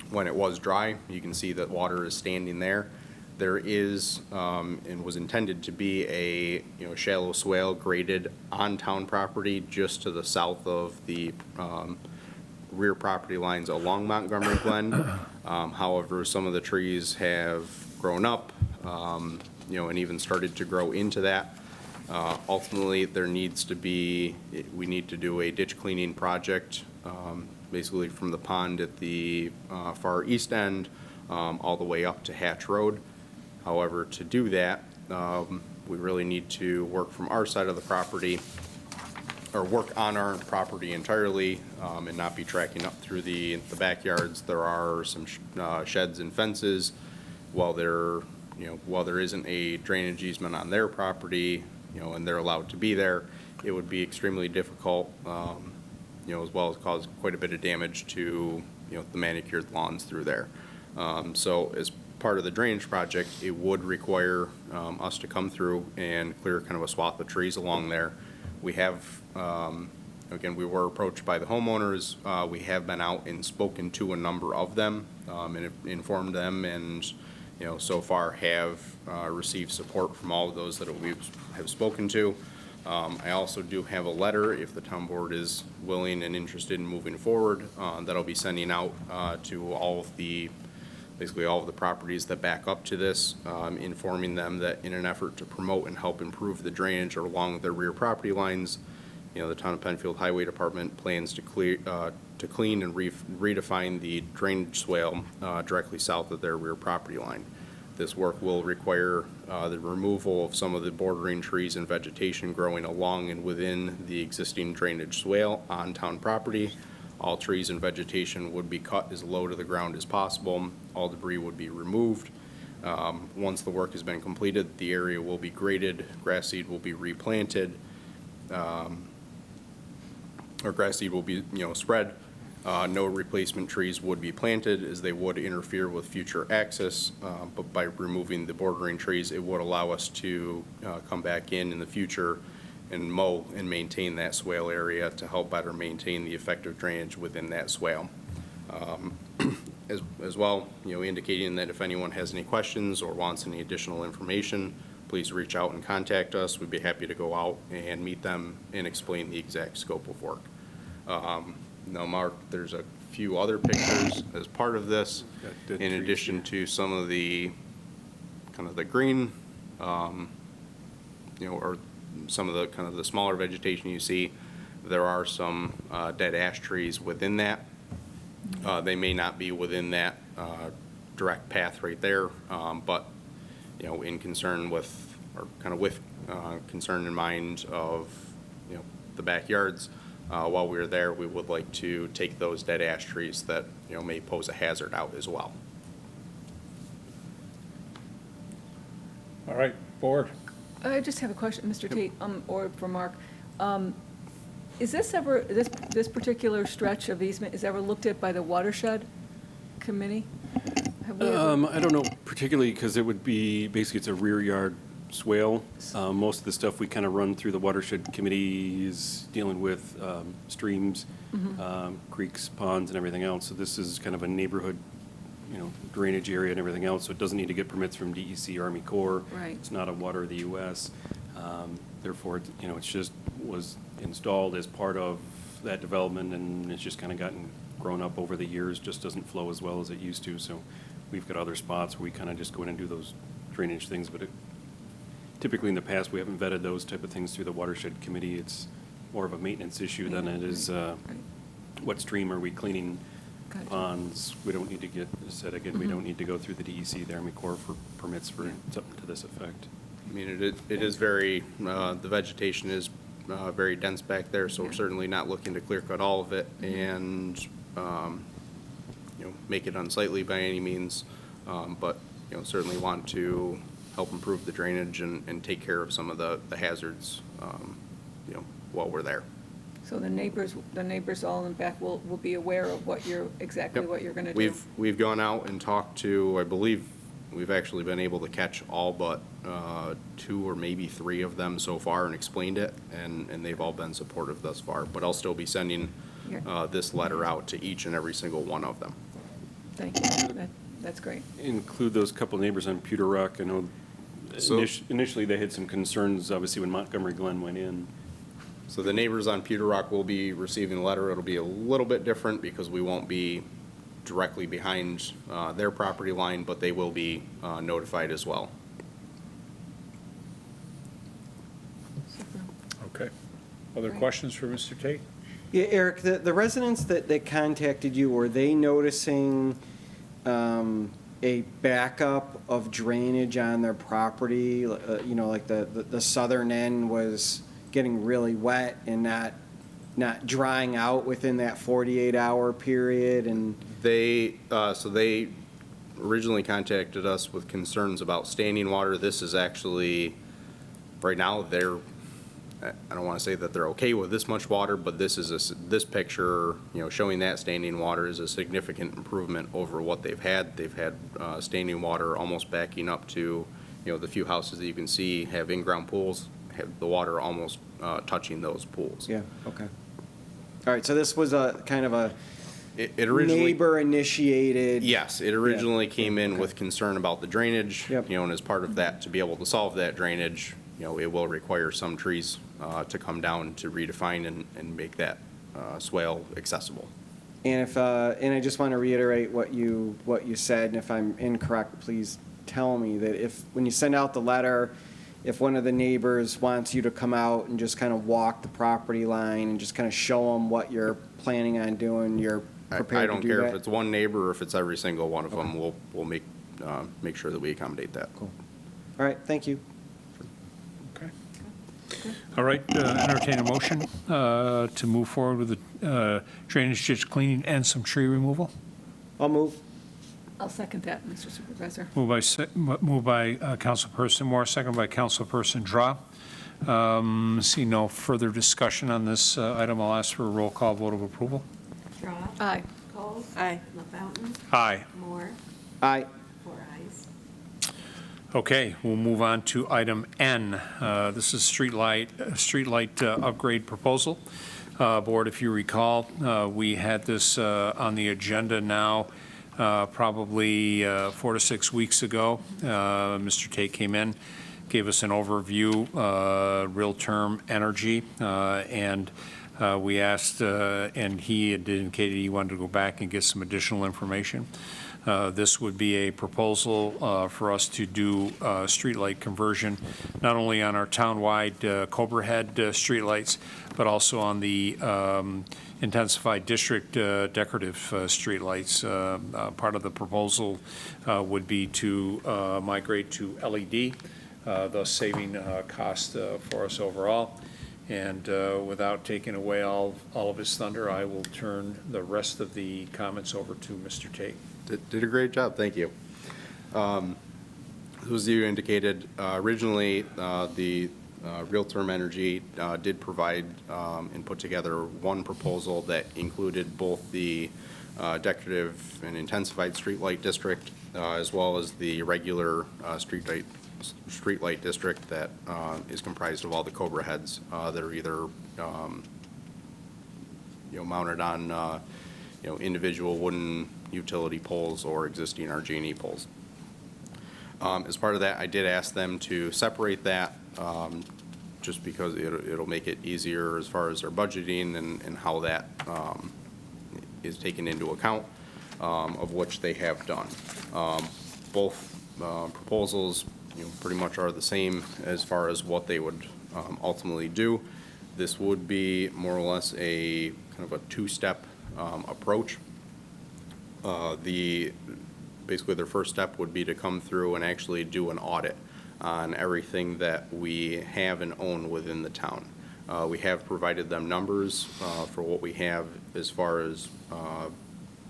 when it was dry. You can see that water is standing there. There is, and was intended to be a shallow swale graded on town property just to the south of the rear property lines along Montgomery Glen. However, some of the trees have grown up, and even started to grow into that. Ultimately, there needs to be, we need to do a ditch cleaning project, basically from the pond at the far east end all the way up to Hatch Road. However, to do that, we really need to work from our side of the property, or work on our property entirely, and not be tracking up through the backyards. There are some sheds and fences. While there isn't a drainage easement on their property, and they're allowed to be there, it would be extremely difficult, as well as cause quite a bit of damage to, the manicured lawns through there. So as part of the drainage project, it would require us to come through and clear kind of a swath of trees along there. We have, again, we were approached by the homeowners. We have been out and spoken to a number of them, and informed them, and so far have received support from all of those that we have spoken to. I also do have a letter, if the town board is willing and interested in moving forward, that I'll be sending out to all of the basically all of the properties that back up to this, informing them that in an effort to promote and help improve the drainage along their rear property lines, the Town of Penfield Highway Department plans to clean and redefine the drainage swale directly south of their rear property line. This work will require the removal of some of the bordering trees and vegetation growing along and within the existing drainage swale on town property. All trees and vegetation would be cut as low to the ground as possible. All debris would be removed. Once the work has been completed, the area will be graded, grass seed will be replanted, or grass seed will be, spread. No replacement trees would be planted as they would interfere with future access, but by removing the bordering trees, it would allow us to come back in the future and mow and maintain that swale area to help better maintain the effective drainage within that swale. As well, indicating that if anyone has any questions or wants any additional information, please reach out and contact us. We'd be happy to go out and meet them and explain the exact scope of work. Now, Mark, there's a few other pictures as part of this, in addition to some of the kind of the green, or some of the kind of the smaller vegetation you see. There are some dead ash trees within that. They may not be within that direct path right there, but in concern with, or kind of with concern in mind of the backyards. While we were there, we would like to take those dead ash trees that may pose a hazard out as well. All right, board. I just have a question, Mr. Tate, or for Mark. Is this ever, this particular stretch of easement is ever looked at by the watershed committee? Have we ever- I don't know particularly, because it would be, basically it's a rear yard swale. Most of the stuff we kind of run through the watershed committee is dealing with streams, creeks, ponds, and everything else. So this is kind of a neighborhood, drainage area and everything else. So it doesn't need to get permits from DEC, Army Corps. Right. It's not a water of the U.S. Therefore, it's just was installed as part of that development, and it's just kind of grown up over the years. Just doesn't flow as well as it used to. So we've got other spots where we kind of just go in and do those drainage things, but typically in the past, we haven't vetted those type of things through the watershed committee. It's more of a maintenance issue than it is what stream are we cleaning. Gotcha. Ponds. We don't need to get, as said again, we don't need to go through the DEC, the Army Corps for permits for something to this effect. I mean, it is very, the vegetation is very dense back there, so we're certainly not looking to clear cut all of it and, make it unsightly by any means, but, certainly want to help improve the drainage and take care of some of the hazards, while we're there. So the neighbors all in back will be aware of what you're, exactly what you're gonna do? We've gone out and talked to, I believe, we've actually been able to catch all but 2 or maybe 3 of them so far and explained it, and they've all been supportive thus far. But I'll still be sending this letter out to each and every single one of them. Thank you, that's great. Include those couple neighbors on Pewter Rock. I know initially they had some concerns, obviously, when Montgomery Glen went in. So the neighbors on Pewter Rock will be receiving a letter. It'll be a little bit different because we won't be directly behind their property line, but they will be notified as well. Okay. Other questions for Mr. Tate? Yeah, Eric, the residents that contacted you, were they noticing a backup of drainage on their property? Like the southern end was getting really wet and not drying out within that 48-hour period, and They originally contacted us with concerns about standing water. This is actually, right now, I don't want to say that they're okay with this much water, but this this picture, showing that standing water is a significant improvement over what they've had. They've had standing water almost backing up to, the few houses that you can see have in-ground pools, have the water almost touching those pools. yeah, okay. All right, so this was a kind of a It originally, neighbor-initiated. yes, it originally came in with concern about the drainage, Yep. And as part of that, to be able to solve that drainage, it will require some trees to come down to redefine and make that swale accessible. And and I just want to reiterate what you said, and if I'm incorrect, please tell me that when you send out the letter, if one of the neighbors wants you to come out and just kind of walk the property line and just kind of show them what you're planning on doing, you're I prepared to don't do care that? if it's one neighbor or if it's every single one of them, we'll make sure that we accommodate that. Cool. All right, thank you. Okay. All right, entertain a motion to move forward with the drainage ditch cleaning and some tree removal. I'll move. I'll second that, Mr. Supervisor. Moved by Councilperson Moore, second by Councilperson Draw. See no further discussion on this item. I'll ask for a roll call vote of approval. Draw. Aye. Coles. Aye. LaFountain. Aye. Moore. Aye. 4 ayes. Okay, we'll move on to item N. This is streetlight upgrade proposal. Board, if you recall, we had this on the agenda now probably 4 to 6 weeks ago. Mr. Tate came in, gave us an overview, real term energy, and we asked, and he had indicated he wanted to go back and get some additional information. This would be a proposal for us to do streetlight conversion, not only on our town-wide Cobra Head streetlights, but also on the intensified district decorative streetlights. Part of the proposal would be to migrate to LED, thus saving cost for us overall. And without taking away all of his thunder, I will turn the rest of the comments over to Mr. Tate. Did a great job, thank you. As you indicated, originally the Real Term Energy did provide and put together one proposal that included both the decorative and intensified streetlight district as well as the regular streetlight district that is comprised of all the Cobra heads that are either mounted on individual wooden utility poles or existing RG&E poles. As part of that, I did ask them to separate that just because it'll make it easier as far as their budgeting and how that is taken into account, of which they have done. Both proposals pretty much are the same as far as what they would ultimately do. This would be more or less a kind of a two-step approach. Basically their first step would be to come through and actually do an audit on everything that we have and own within the town. We have provided them numbers for what we have as far as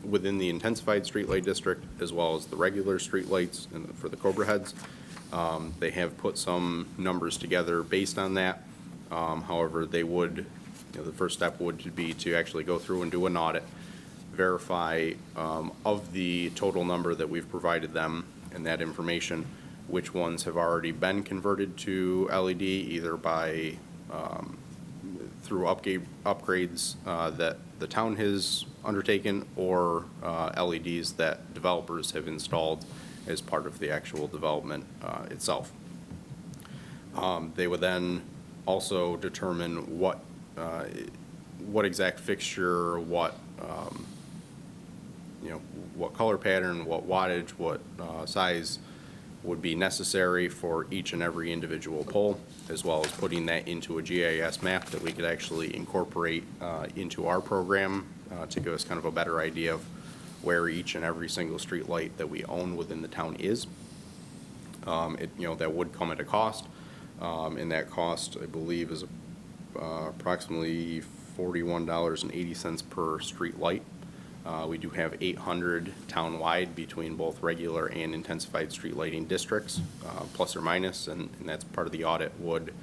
within the intensified streetlight district as well as the regular streetlights for the Cobra heads. They have put some numbers together based on that. However, they would, the first step would be to actually go through and do an audit, verify of the total number that we've provided them and that information, which ones have already been converted to LED, either by through upgrades that the town has undertaken or LEDs that developers have installed as part of the actual development itself. They would then also determine what exact fixture, what color pattern, what wattage, what size would be necessary for each and every individual pole, as well as putting that into a GIS map that we could actually incorporate into our program to give us kind of a better idea of where each and every single street light that we own within the town is. That would come at a cost, and that cost, I believe, is approximately $41.80 per street light. We do have 800 town-wide between both regular and intensified street lighting districts, plus or minus, and that's part of the audit would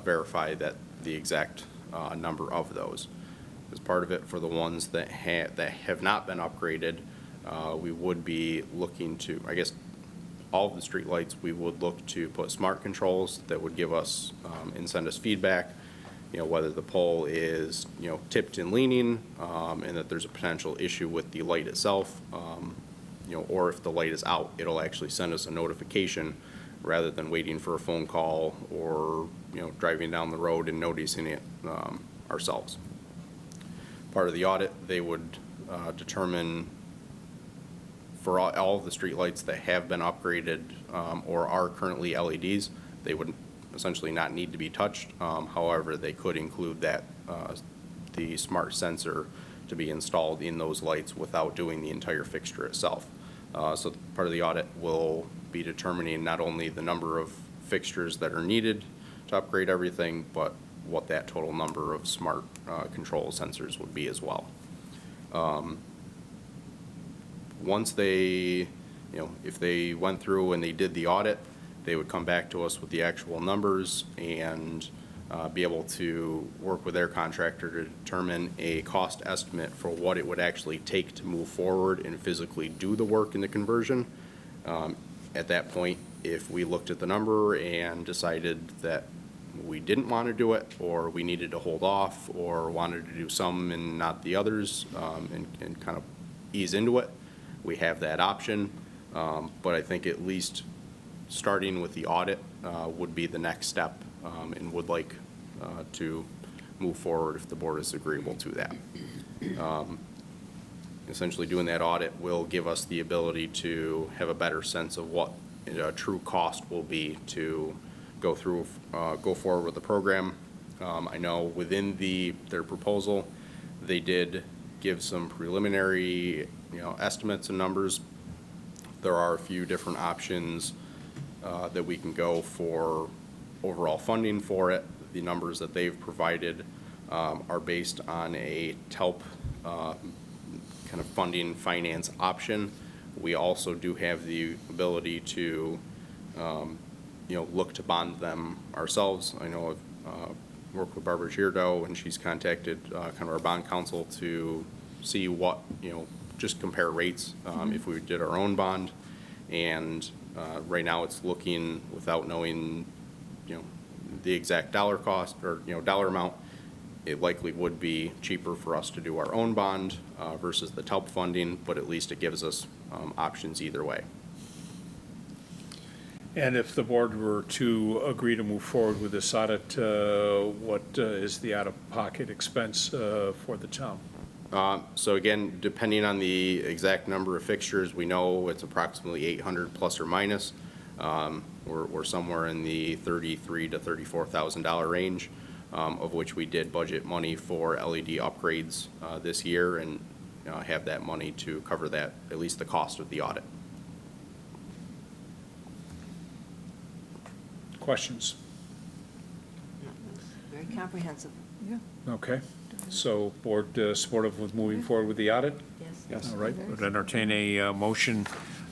verify that the exact number of those. As part of it, for the ones that have not been upgraded, we would be looking to, I guess, all of the street lights, we would look to put smart controls that would give us and send us feedback, whether the pole is, tipped and leaning, and that there's a potential issue with the light itself, or if the light is out, it'll actually send us a notification rather than waiting for a phone call or, driving down the road and noticing it ourselves. Part of the audit, they would determine for all of the streetlights that have been upgraded or are currently LEDs, they would essentially not need to be touched. However, they could include that the smart sensor to be installed in those lights without doing the entire fixture itself. So part of the audit will be determining not only the number of fixtures that are needed to upgrade everything, but what that total number of smart control sensors would be as well. Once they, if they went through and they did the audit, they would come back to us with the actual numbers and be able to work with their contractor to determine a cost estimate for what it would actually take to move forward and physically do the work in the conversion. At that point, if we looked at the number and decided that we didn't want to do it, or we needed to hold off, or wanted to do some and not the others, and kind of ease into it, we have that option. But I think at least starting with the audit would be the next step, and would like to move forward if the board is agreeable to that. Essentially doing that audit will give us the ability to have a better sense of what a true cost will be to go forward with the program. I know within their proposal, they did give some preliminary, estimates and numbers. There are a few different options that we can go for overall funding for it. The numbers that they've provided are based on a TELP kind of funding finance option. We also do have the ability to look to bond them ourselves. I know I've worked with Barbara Giardo, and she's contacted kind of our bond counsel to see what, just compare rates if we did our own bond. And right now it's looking, without knowing, the exact dollar cost or, dollar amount, it likely would be cheaper for us to do our own bond versus the TELP funding, but at least it gives us options either way. And if the board were to agree to move forward with this audit, what is the out-of-pocket expense for the town? So again, depending on the exact number of fixtures, we know it's approximately 800 plus or minus. We're somewhere in the $33,000 to $34,000 range, of which we did budget money for LED upgrades this year, and have that money to cover that, at least the cost of the audit. Questions? Very comprehensive. Yeah. Okay. So board supportive with moving forward with the audit? Yes. All right. Would entertain a motion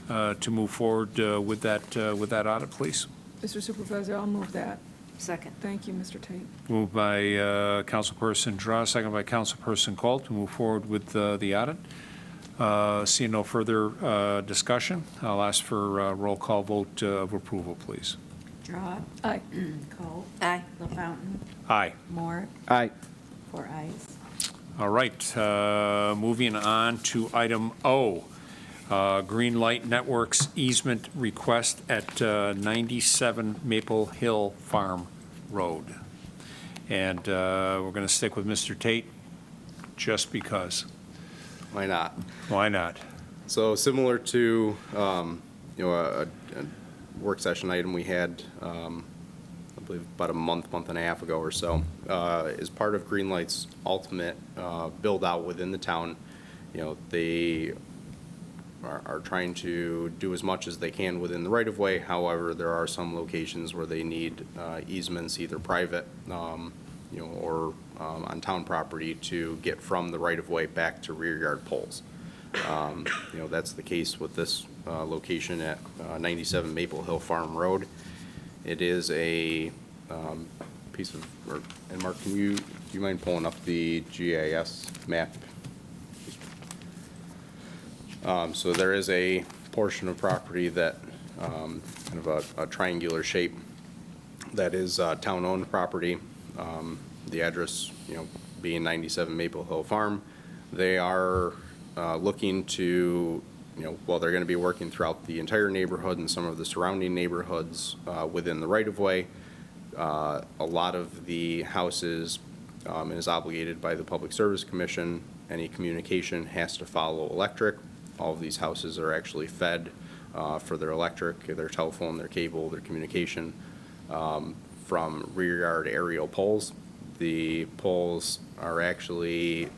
to move forward with that audit, please. Mr. Supervisor, I'll move that. Second. Thank you, Mr. Tate. Moved by Councilperson Draw, second by Councilperson Colt to move forward with the audit. Seeing no further discussion, I'll ask for a roll call vote of approval, please. Draw. Aye. Cole. Aye. LaFountain. Aye. Moore. Aye. 4 ayes. All right. Moving on to item O. Greenlight Networks easement request at 97 Maple Hill Farm Road. And we're going to stick with Mr. Tate just because. Why not? Why not? So similar to, a work session item we had, I believe about a month and a half ago or so, as part of Greenlight's ultimate build out within the town. They are trying to do as much as they can within the right-of-way. However, there are some locations where they need easements, either private, or on town property, to get from the right-of-way back to rear yard poles. That's the case with this location at 97 Maple Hill Farm Road. It is a piece of, and Mark, do you mind pulling up the GIS map? So there is a portion of property that, kind of a triangular shape, that is town-owned property. The address, being 97 Maple Hill Farm. They are looking to, while they're going to be working throughout the entire neighborhood and some of the surrounding neighborhoods within the right-of-way, a lot of the houses is obligated by the Public Service Commission any communication has to follow electric. All of these houses are actually fed for their electric, their telephone, their cable, their communication from rear yard aerial poles. The poles are actually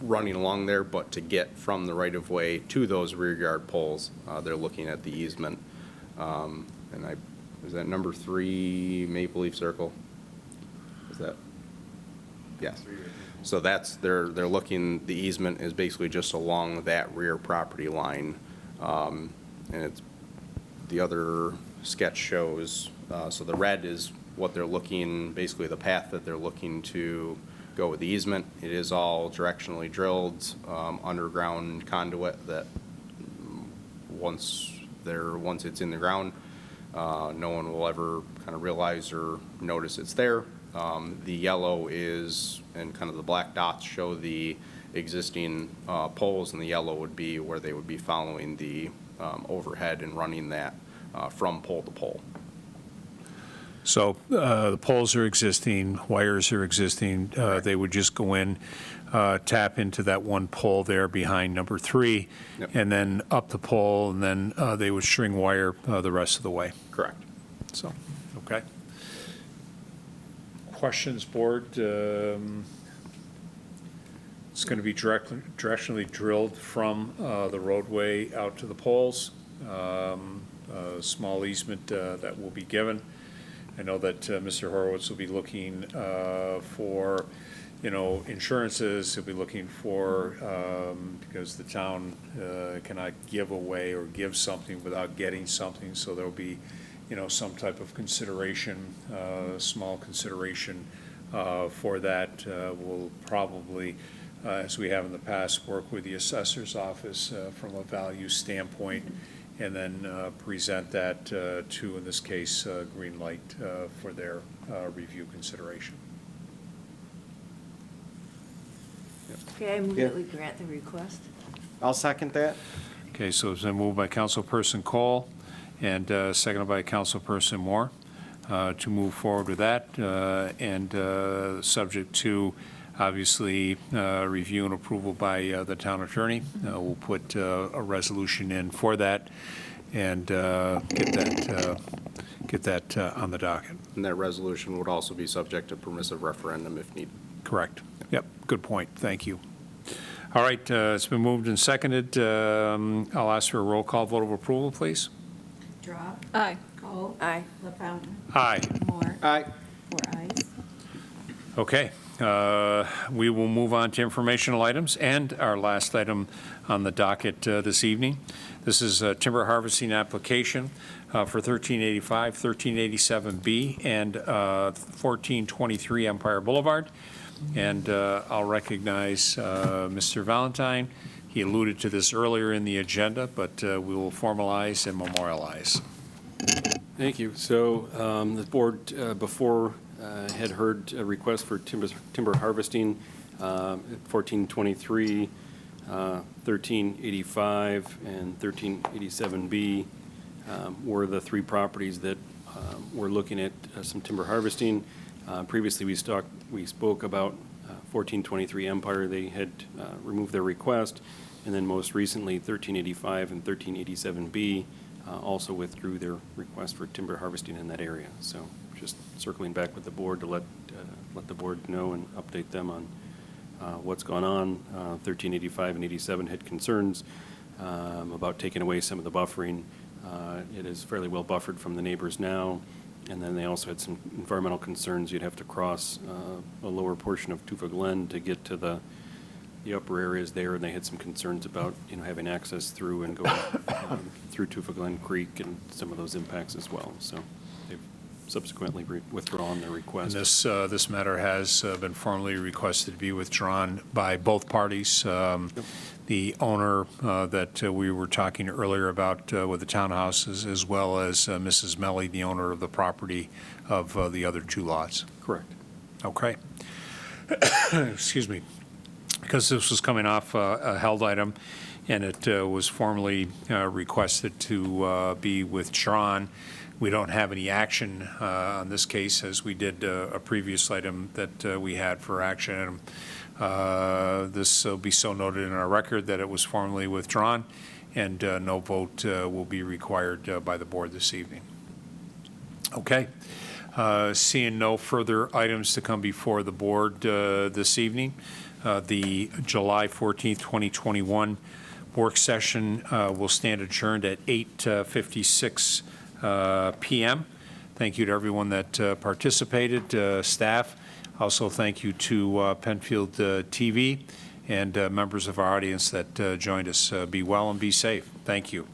running along there, but to get from the right-of-way to those rear yard poles, they're looking at the easement. And is that number 3 Maple Leaf Circle? Is that? Yes. So that's, they're looking, the easement is basically just along that rear property line. And it's, the other sketch shows, so the red is what they're looking, basically the path that they're looking to go with the easement. It is all directionally drilled, underground conduit that once it's in the ground, no one will ever kind of realize or notice it's there. The yellow is, and kind of the black dots show the existing poles, and the yellow would be where they would be following the overhead and running that from pole to pole. So the poles are existing, wires are existing. They would just go in, tap into that one pole there behind number 3, Yep. and then up the pole, and then they would string wire the rest of the way. Correct. So, okay. Questions, board? It's going to be directionally drilled from the roadway out to the poles. A small easement that will be given. I know that Mr. Horowitz will be looking for, insurances. He'll be looking for, because the town cannot give away or give something without getting something, so there'll be, some type of consideration, small consideration for that. We'll probably, as we have in the past, work with the assessor's office from a value standpoint, and then present that to, in this case, Greenlight for their review consideration. Okay, I move that we grant the request. I'll second that. Okay, so it's been moved by Councilperson Cole and seconded by Councilperson Moore to move forward with that, and subject to, obviously, review and approval by the town attorney. We'll put a resolution in for that and get that on the docket. And that resolution would also be subject to permissive referendum if needed. Correct. Yep, good point. Thank you. All right, it's been moved and seconded. I'll ask for a roll call vote of approval, please. Drop. Aye. Cole. Aye. LaFountain. Aye. Moore. Aye. 4 ayes. Okay, we will move on to informational items, and our last item on the docket this evening. This is a timber harvesting application for 1385, 1387B, and 1423 Empire Boulevard. And I'll recognize Mr. Valentine. He alluded to this earlier in the agenda, but we will formalize and memorialize. Thank you. So the board before had heard a request for timber harvesting, 1423, 1385, and 1387B were the 3 properties that were looking at some timber harvesting. Previously, we spoke about 1423 Empire. They had removed their request, and then most recently 1385 and 1387B also withdrew their request for timber harvesting in that area. So just circling back with the board to let the board know and update them on what's gone on. 1385 and 87 had concerns about taking away some of the buffering. It is fairly well buffered from the neighbors now. And then they also had some environmental concerns. You'd have to cross a lower portion of Tufa Glen to get to the upper areas there, and they had some concerns about having access through and going through Tufa Glen Creek and some of those impacts as well. So they've subsequently withdrawn their request. And this matter has been formally requested to be withdrawn by both parties. The owner that we were talking earlier about with the townhouses, as well as Mrs. Melly, the owner of the property of the other 2 lots. Correct. Okay. Excuse me. Because this was coming off a held item, and it was formally requested to be withdrawn. We don't have any action on this case, as we did a previous item that we had for action. This will be so noted in our record that it was formally withdrawn, and no vote will be required by the board this evening. Okay. Seeing no further items to come before the board this evening, the July 14th, 2021 work session will stand adjourned at 8:56 p.m. Thank you to everyone that participated, staff. Also, thank you to Penfield TV and members of our audience that joined us. Be well and be safe. Thank you.